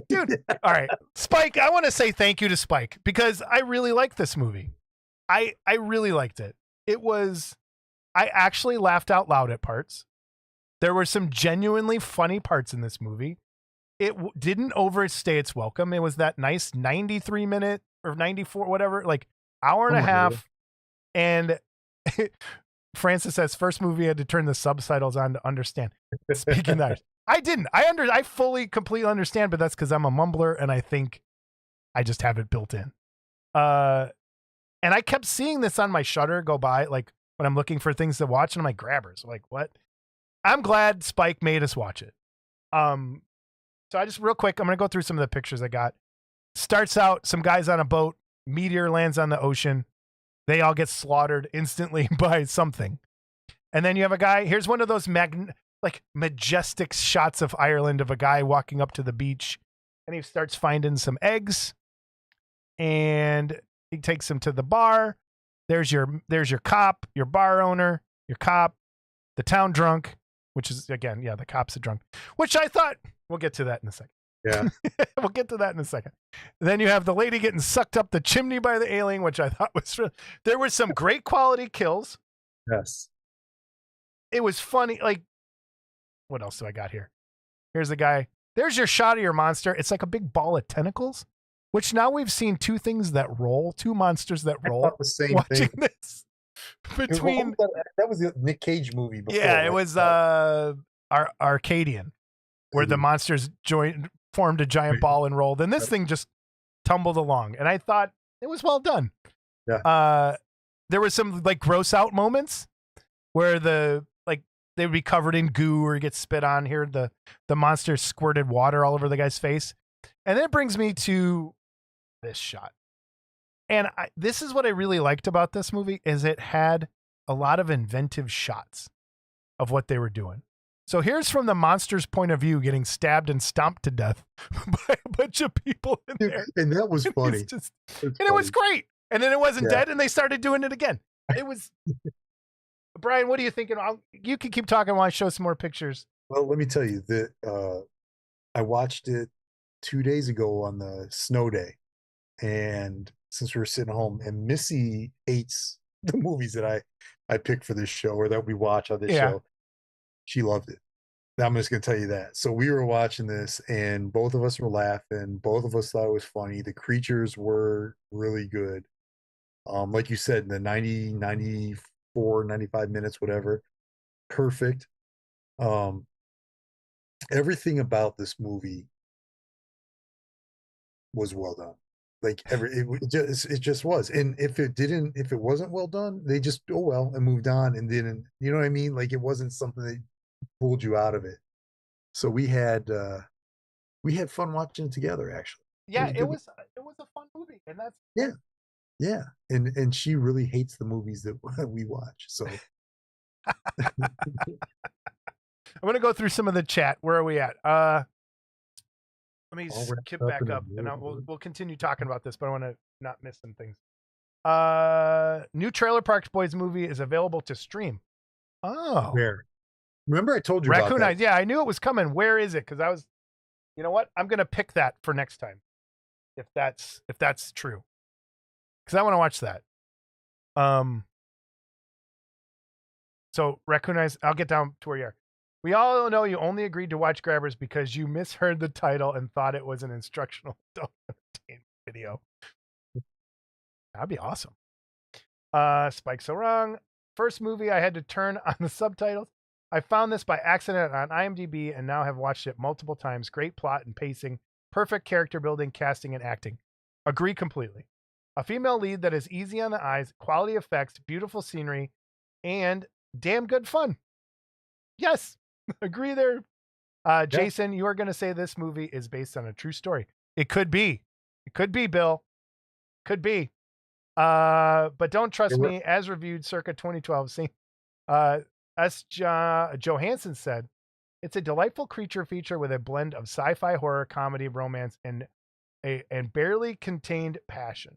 dude, all right, Spike, I want to say thank you to Spike because I really liked this movie. I really liked it. I actually laughed out loud at parts. There were some genuinely funny parts in this movie. It didn't overstay its welcome. It was that nice 93-minute or 94, whatever, like hour and a half. And Francis says, first movie I had to turn the subtitles on to understand. Speaking that, I didn't. I fully, completely understand, but that's because I'm a mumbler and I think I just have it built in. And I kept seeing this on my Shutter go by, like when I'm looking for things to watch, and I'm like, Grabbers, like what? I'm glad Spike made us watch it. So I just real quick, I'm gonna go through some of the pictures I got. Starts out some guys on a boat, meteor lands on the ocean. They all get slaughtered instantly by something. And then you have a guy, here's one of those majestic shots of Ireland of a guy walking up to the beach, and he starts finding some eggs, and he takes him to the bar. There's your cop, your bar owner, your cop, the town drunk, which is again, yeah, the cop's a drunk, which I thought we'll get to that in a second.
Yeah.
We'll get to that in a second. Then you have the lady getting sucked up the chimney by the alien, which I thought was there were some great quality kills.
Yes.
It was funny. Like, what else do I got here? Here's the guy. There's your shot of your monster. It's like a big ball of tentacles, which now we've seen two things that roll, two monsters that roll.
The same
watching
thing.
This between
that was the Nick Cage movie before.
Yeah, right? It was Arcadian, where the monsters formed a giant ball and rolled, and this thing just tumbled along. And I thought it was well done.
Yeah.
There was some like gross out moments where they would be covered in goo or get spit on. Here, the monster squirted water all over the guy's face. And then it brings me to this shot. And this is what I really liked about this movie, is it had a lot of inventive shots of what they were doing. So here's from the monster's point of view, getting stabbed and stomped to death by a bunch of people in there.
And that was funny.
It was great. And then it wasn't dead, and they started doing it again. It was... Brian, what are you thinking? You can keep talking while I show some more pictures.
Well, let me tell you that I watched it 2 days ago on the snow day. And since we were sitting home, and Missy hates the movies that I pick for this show or that we watch on this show. She loved it. I'm just going to tell you that. So we were watching this, and both of us were laughing. Both of us thought it was funny. The creatures were really good. Like you said, the 94, 95 minutes, whatever. Perfect. Everything about this movie was well done. Like it just was. And if it wasn't well done, they just and moved on and didn't, you know what I mean? Like it wasn't something that pulled you out of it. So we had fun watching it together, actually.
Yeah, it was a fun movie. And that's
yeah. And she really hates the movies that we watch. So
I'm gonna go through some of the chat. Where are we at? Let me skip back up, and we'll continue talking about this, but I want to not miss some things. New Trailer Park Boys movie is available to stream. Oh,
where? Remember I told you
Raccoon
about that.
Eyes. Yeah, I knew it was coming. Where is it? Because I was, you know what? I'm gonna pick that for next time, if that's true, because I want to watch that. So Raccoon Eyes. I'll get down to where you are. We all know you only agreed to watch Grabbers because you misheard the title and thought it was an instructional adult entertainment video. That'd be awesome. Spike's so wrong. First movie I had to turn on the subtitles. I found this by accident on IMDb and now have watched it multiple times. Great plot and pacing, perfect character building, casting, and acting. Agree completely. A female lead that is easy on the eyes, quality effects, beautiful scenery, and damn good fun. Yes. Agree there. Jason, you are going to say this movie is based on a true story. It could be. It could be, Bill. Could be. But don't trust me. As reviewed circa 2012. See, Johansson said, it's a delightful creature feature with a blend of sci-fi, horror, comedy, romance, and barely contained passion.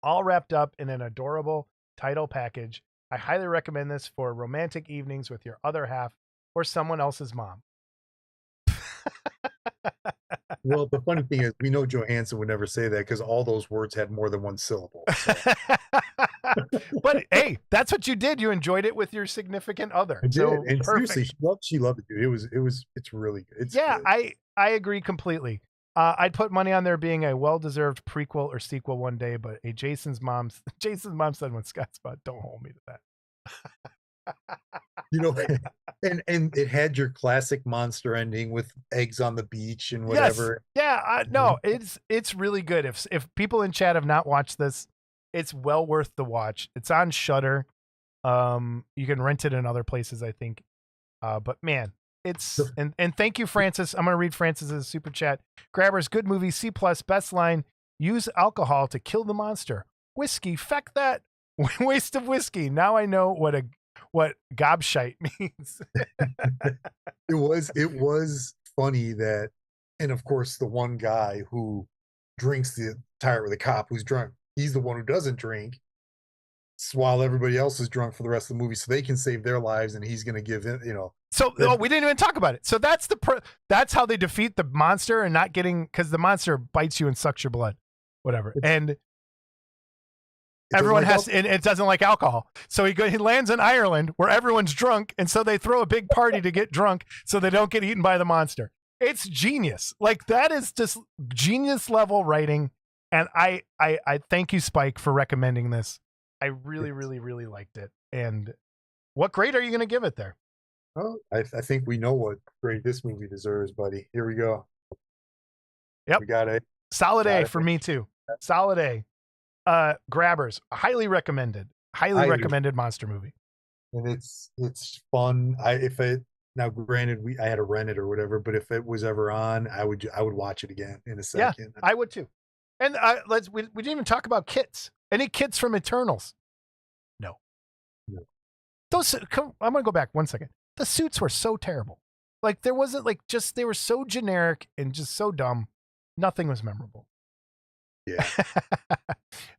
All wrapped up in an adorable title package. I highly recommend this for romantic evenings with your other half or someone else's mom.
Well, the funny thing is, we know Johansson would never say that because all those words had more than one syllable. So.
But hey, that's what you did. You enjoyed it with your significant other.
I did.
So
and
perfect.
Seriously, she loved it, dude. It's really good. It's
good. I agree completely. I'd put money on there being a well-deserved prequel or sequel one day, but Jason's mom said when Scott spot, don't hold me to that.
You know, and it had your classic monster ending with eggs on the beach and
Yes.
whatever.
Yeah. No, it's really good. If people in chat have not watched this, it's well worth the watch. It's on Shudder. You can rent it in other places, I think. But man, it's and thank you, Francis. I'm gonna read Francis's super chat. Grabbers, good movie, C plus, best line. Use alcohol to kill the monster. Whiskey, feck that. Waste of whiskey. Now I know what gobshite means.
It was funny that, and of course the one guy who drinks the tire, the cop who's drunk, he's the one who doesn't drink, while everybody else is drunk for the rest of the movie, so they can save their lives, and he's going to give it,
So we didn't even talk about it. So that's how they defeat the monster and not getting, because the monster bites you and sucks your blood, whatever. And everyone has, and it doesn't like alcohol. So he lands in Ireland where everyone's drunk, and so they throw a big party to get drunk so they don't get eaten by the monster. It's genius. Like, that is just genius level writing. And I thank you, Spike, for recommending this. I really, really, really liked it. And what grade are you going to give it there?
Oh, I think we know what grade this movie deserves, buddy. Here we go.
Yep.
We got a
solid A for me too. Solid A. Grabbers, highly recommended. Highly recommended monster movie.
And it's fun. Now granted I had to rent it or whatever, but if it was ever on, I would watch it again in a second.
Yeah, I would too. And we didn't even talk about kits. Any kits from Eternals? No. I'm gonna go back 1 second. The suits were so terrible. Like, there wasn't they were so generic and just so dumb. Nothing was memorable.
Yeah.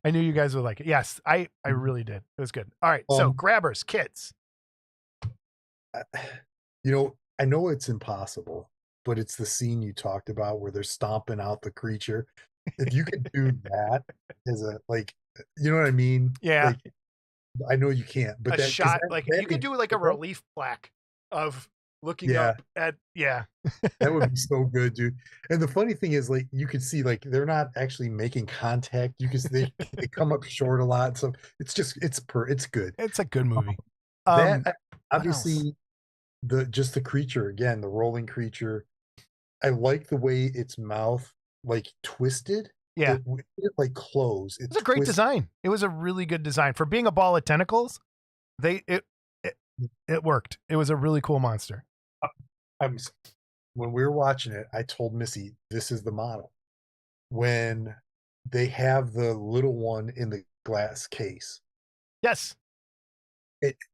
I knew you guys would like it. Yes, I really did. It was good. All right. So grabbers, kits.
I know it's impossible, but it's the scene you talked about where they're stomping out the creature. If you could do that as you know what I mean?
Yeah.
Like, I know you can't, but
you could do like a relief plaque of looking up at
that would be so good, dude. And the funny thing is, like, you could see, like, they're not actually making contact. You can they come up short a lot, so it's good.
It's a good movie.
Obviously the creature again, the rolling creature. I like the way its mouth twisted.
Yeah,
it like close.
It's a great design. It was a really good design for being a ball of tentacles. It worked. It was a really cool monster.
When we were watching it, I told Missy, this is the model. When they have the little one in the glass case.
Yes.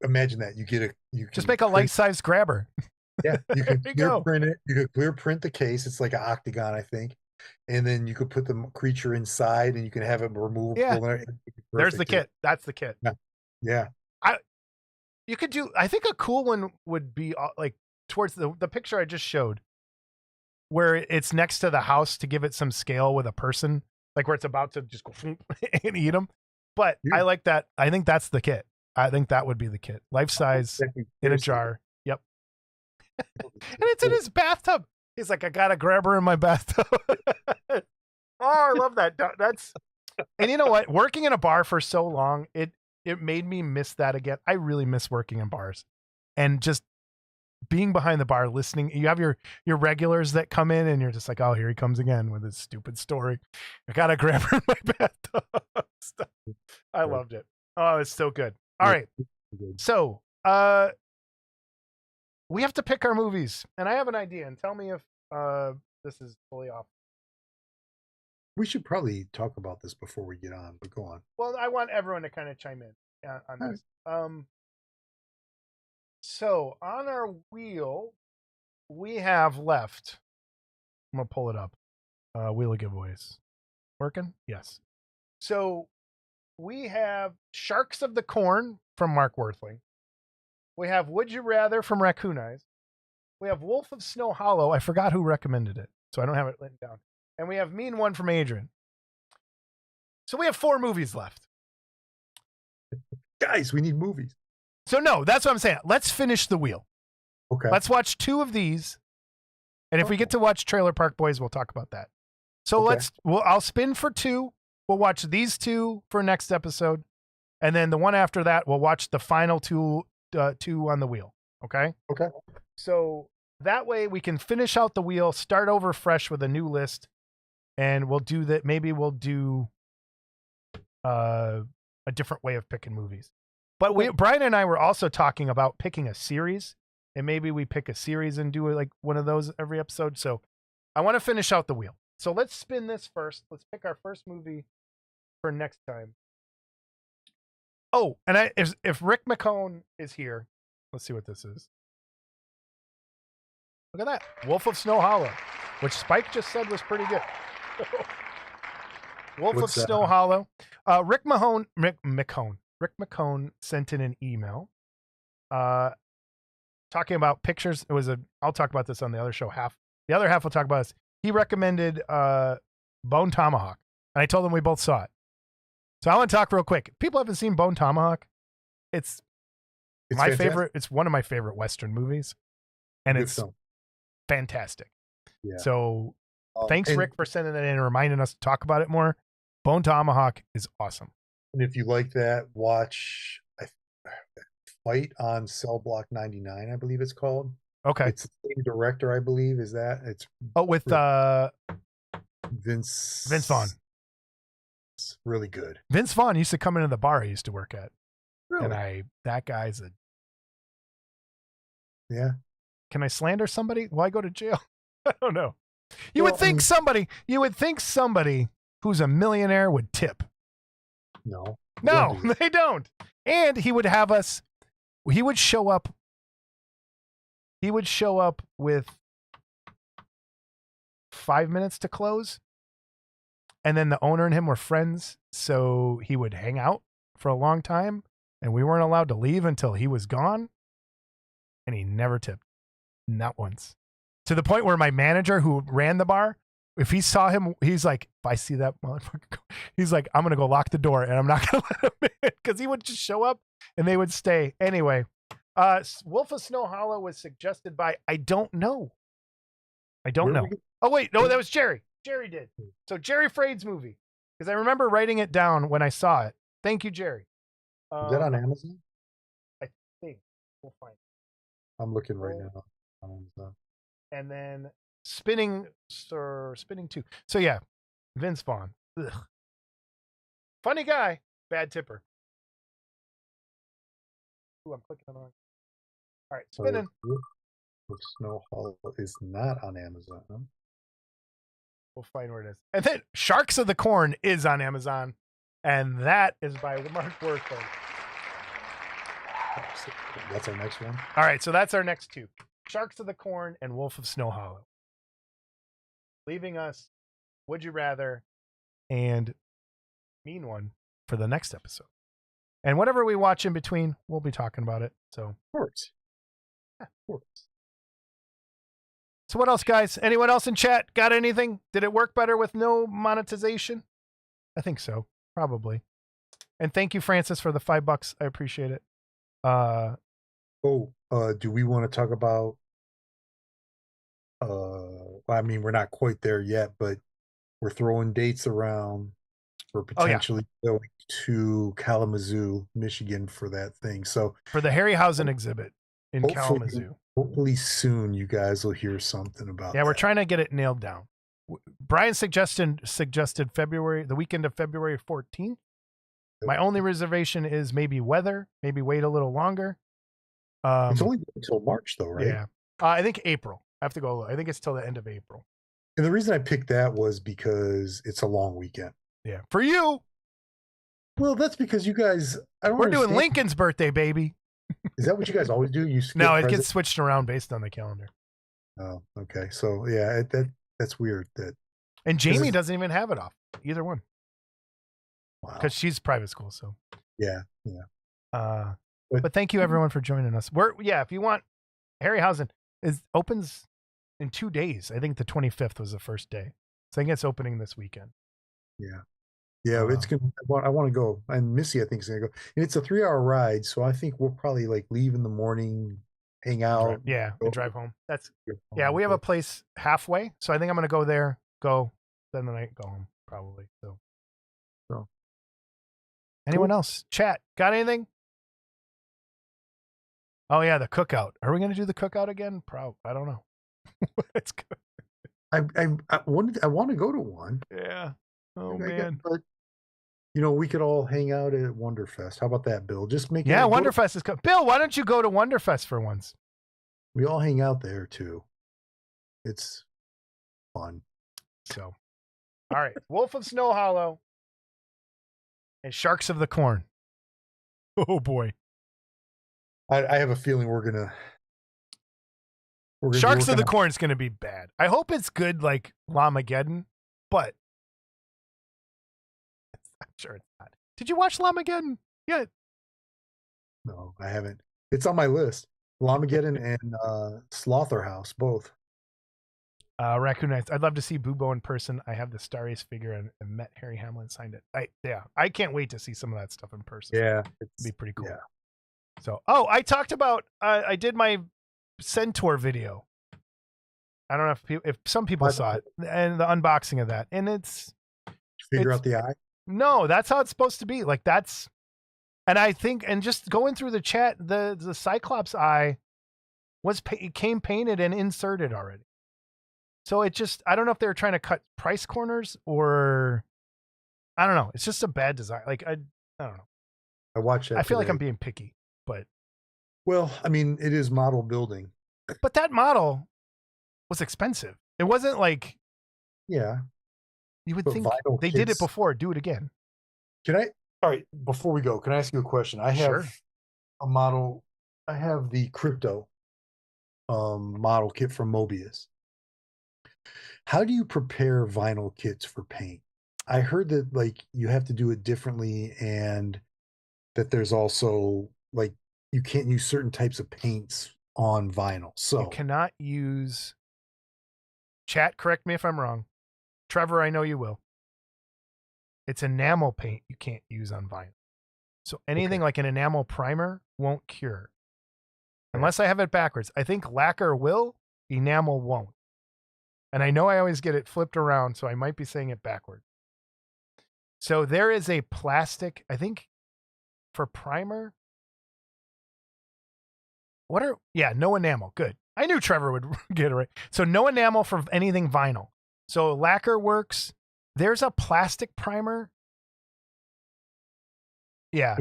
Imagine that. You can
just make a life-size grabber.
Yeah, you can clear print it. You could clear print the case. It's like an octagon, I think. And then you could put the creature inside, and you can have it removable.
Yeah. There's the kit. That's the kit.
Yeah.
You could do. I think a cool one would be like towards the picture I just showed, where it's next to the house to give it some scale with a person, like where it's about to just go and eat them. But I like that. I think that's the kit. I think that would be the kit. Life size in a jar. Yep. And it's in his bathtub. He's like, I got a grabber in my bathtub. Oh, I love that. And you know what? Working in a bar for so long, it made me miss that again. I really miss working in bars and just being behind the bar, listening. You have your regulars that come in and you're just like, oh, here he comes again with his stupid story. I got a grabber in my bathtub. I loved it. Oh, it's so good. All right. So, we have to pick our movies, and I have an idea, and tell me if this is fully off.
We should probably talk about this before we get on, but go on.
Well, I want everyone to kind of chime in on this. So on our wheel, we have left. I'm gonna pull it up. Wheel of giveaways. Working? Yes. So we have Sharks of the Corn from Mark Worthling. We have Would You Rather from Raccoon Eyes. We have Wolf of Snow Hollow. I forgot who recommended it, so I don't have it written down. And we have Mean One from Adrian. So we have 4 movies left.
Guys, we need movies.
So no, that's what I'm saying. Let's finish the wheel.
Okay.
Let's watch 2 of these. And if we get to watch Trailer Park Boys, we'll talk about that. So I'll spin for 2. We'll watch these 2 for next episode. And then the one after that, we'll watch the final two two on the wheel. Okay.
Okay.
So that way we can finish out the wheel, start over fresh with a new list, and we'll do that. Maybe we'll do a different way of picking movies. But Brian and I were also talking about picking a series, and maybe we pick a series and do like one of those every episode. So I want to finish out the wheel. So let's spin this first. Let's pick our first movie for next time. Oh, and if Rick McCone is here, let's see what this is. Look at that. Wolf of Snow Hollow, which Spike just said was pretty good. Wolf of Snow Hollow. Rick McCone sent in an email talking about pictures. I'll talk about this on the other show. The other half we'll talk about this. He recommended Bone Tomahawk, and I told him we both saw it. So I want to talk real quick. People haven't seen Bone Tomahawk. It's my fantastic. Favorite. It's one of my favorite Western movies, and it's fantastic. Yeah. So thanks, Rick, for sending that in and reminding us to talk about it more. Bone Tomahawk is awesome.
And if you like that, watch Fight on Cell Block 99, I believe it's called.
Okay.
It's the same director, I believe. Is that? It's
with
Vince
Vaughn.
It's really good.
Vince Vaughn used to come into the bar I used to work at.
Really?
And that guy's a...
Yeah.
Can I slander somebody? Will I go to jail? I don't know. You would think somebody who's a millionaire would tip.
No,
they don't. And he would show up with 5 minutes to close. And then the owner and him were friends, so he would hang out for a long time, and we weren't allowed to leave until he was gone. And he never tipped. Not once. To the point where my manager who ran the bar, if he saw him, he's like, if I see that motherfucker, he's like, I'm going to go lock the door and I'm not going to let him in, because he would just show up and they would stay. Anyway, Wolf of Snow Hollow was suggested by, I don't know. Oh, wait. No, that was Jerry. Jerry did. So Jerry Frade's movie, because I remember writing it down when I saw it. Thank you, Jerry.
Is that on Amazon?
I think. We'll find it.
I'm looking right now on Amazon.
And then Spinning 2. So yeah, Vince Vaughn. Ugh. Funny guy, bad tipper. Ooh, I'm clicking on. All right, spinning.
Snow Hollow is not on Amazon. Huh?
We'll find where it is. And then Sharks of the Corn is on Amazon, and that is by Mark Werthel.
That's our next one.
All right, so that's our next two. Sharks of the Corn and Wolf of Snow Hollow. Leaving us Would You Rather and Mean One for the next episode. And whatever we watch in between, we'll be talking about it. So,
of course.
Yeah, of course. So what else, guys? Anyone else in chat got anything? Did it work better with no monetization? I think so. Probably. And thank you, Francis, for the $5. I appreciate it.
Do we want to talk about I mean, we're not quite there yet, but we're throwing dates around for potentially going to Kalamazoo, Michigan for that thing. So
for the Harryhausen exhibit in Kalamazoo.
Hopefully soon you guys will hear something about
that. We're trying to get it nailed down. Brian suggested the weekend of February 14th. My only reservation is maybe weather, maybe wait a little longer.
It's only until March though, right?
Yeah. I think April. I have to go. I think it's till the end of April.
And the reason I picked that was because it's a long weekend.
Yeah. For you.
Well, that's because you guys,
we're doing Lincoln's birthday, baby.
Is that what you guys always do?
No, it gets switched around based on the calendar.
Oh, okay. So yeah, that's weird.
And Jamie doesn't even have it off, either one.
Wow.
Because she's private school, so.
Yeah.
But thank you everyone for joining us. If you want, Harryhausen opens in 2 days. I think the 25th was the first day. So I think it's opening this weekend.
Yeah. Yeah, it's gonna. I want to go, and Missy, I think, is gonna go. And it's a 3-hour ride, so I think we'll probably leave in the morning, hang out,
and drive home. We have a place halfway, so I think I'm gonna go there, spend the night, go home, probably. So. Anyone else? Chat, got anything? Oh yeah, the cookout. Are we gonna do the cookout again? Probably. I don't know. It's good.
I want to go to one.
Yeah. Oh
I got,
man.
but we could all hang out at Wonderfest. How about that, Bill? Just make it.
Yeah, Wonderfest is Bill, why don't you go to Wonderfest for once?
We all hang out there too. It's fun.
So, all right. Wolf of Snow Hollow and Sharks of the Corn. Oh boy.
I have a feeling we're gonna
Sharks of the Corn is gonna be bad. I hope it's good like Lamageddon, but I'm sure it's not. Did you watch Lamageddon? Yeah.
No, I haven't. It's on my list. Lamageddon and Slaughterhouse, both.
Raccoon Knights. I'd love to see Bubo in person. I have the Star Ace figure and met Harry Hamlin signed it. I can't wait to see some of that stuff in person.
Yeah,
it'd be pretty cool.
Yeah.
So, I talked about I did my Centaur video. I don't know if some people saw it and the unboxing of that, and it's
figure out the eye.
No, that's how it's supposed to be. Like that's, and I think, and just going through the chat, the Cyclops eye came painted and inserted already. So it just, I don't know if they were trying to cut price corners or I don't know. It's just a bad design. Like I don't know.
I watched that.
I feel like I'm being picky, but
well, I mean, it is model building.
But that model was expensive. It wasn't like
you
would think they did it before. Do it again.
Can I? All right. Before we go, can I ask you a question? I have a model. I have the Crypto model kit from Mobius. How do you prepare vinyl kits for paint? I heard that like you have to do it differently, and that there's also like you can't use certain types of paints on vinyl. So
you cannot use. Chat, correct me if I'm wrong. Trevor, I know you will. It's enamel paint you can't use on vinyl. So anything like an enamel primer won't cure. Unless I have it backwards. I think lacquer will, enamel won't. And I know I always get it flipped around, so I might be saying it backward. So there is a plastic, I think, for primer. No enamel. Good. I knew Trevor would get it right. So no enamel for anything vinyl. So lacquer works. There's a plastic primer. Yeah.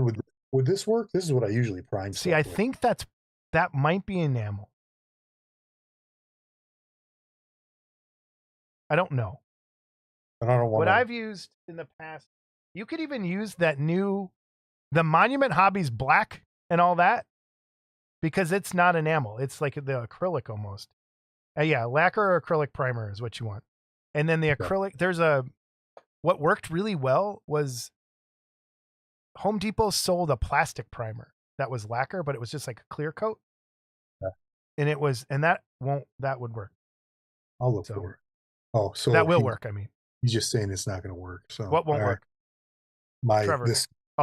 Would this work? This is what I usually prime.
See, I think that might be enamel. I don't know.
And I don't want
what I've used in the past. You could even use the Monument Hobbies black and all that because it's not enamel. It's like the acrylic almost. Lacquer or acrylic primer is what you want. And then the acrylic, what worked really well was Home Depot sold a plastic primer that was lacquer, but it was just like a clear coat.
Yeah.
And that would work.
I'll look for it. Oh, so
that will work. I mean,
he's just saying it's not going to work. So
what won't work? Trevor.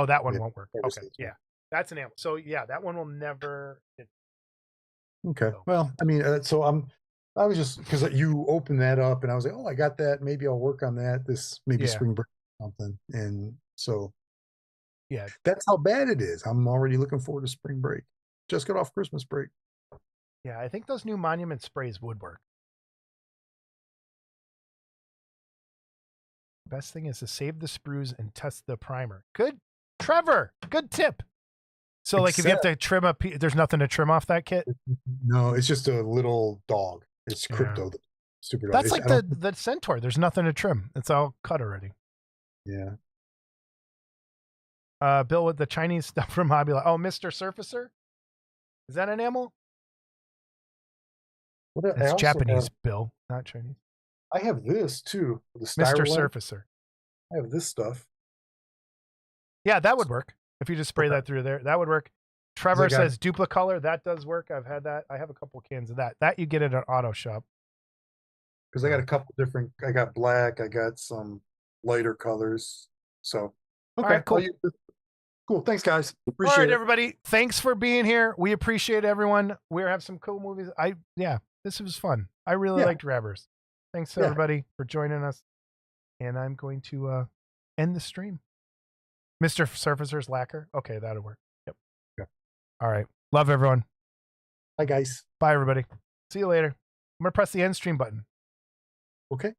That one won't work. Okay. Yeah. That's enamel. So yeah, that one will never.
Okay. Well, I mean, I was just because you opened that up and I was like, oh, I got that. Maybe I'll work on that. Spring break or something. And so,
yeah,
that's how bad it is. I'm already looking forward to spring break. Just got off Christmas break.
Yeah, I think those new Monument sprays would work. Best thing is to save the sprues and test the primer. Good, Trevor. Good tip. So, if you have to trim up, there's nothing to trim off that kit.
No, it's just a little dog. It's Crypto, super dog.
That's like the Centaur. There's nothing to trim. It's all cut already.
Yeah.
Bill with the Chinese stuff from Hobby. Oh, Mr. Surfacer. Is that enamel? It's Japanese, Bill, not Chinese.
I have this too.
Mr. Surfacer.
I have this stuff.
Yeah, that would work. If you just spray that through there, that would work. Trevor says Duplicolor. That does work. I've had that. I have a couple cans of that. That you get at an auto shop.
Because I got a couple different. I got black. I got some lighter colors. So
okay, cool.
Cool. Thanks, guys. Appreciate
it. All right, everybody. Thanks for being here. We appreciate everyone. We have some cool movies. This was fun. I really liked Rabbers. Thanks everybody for joining us. And I'm going to end the stream. Mr. Surfacer's lacquer. Okay, that'll work. Yep.
Yeah.
All right. Love everyone.
Bye, guys.
Bye, everybody. See you later. I'm going to press the end stream button.
Okay.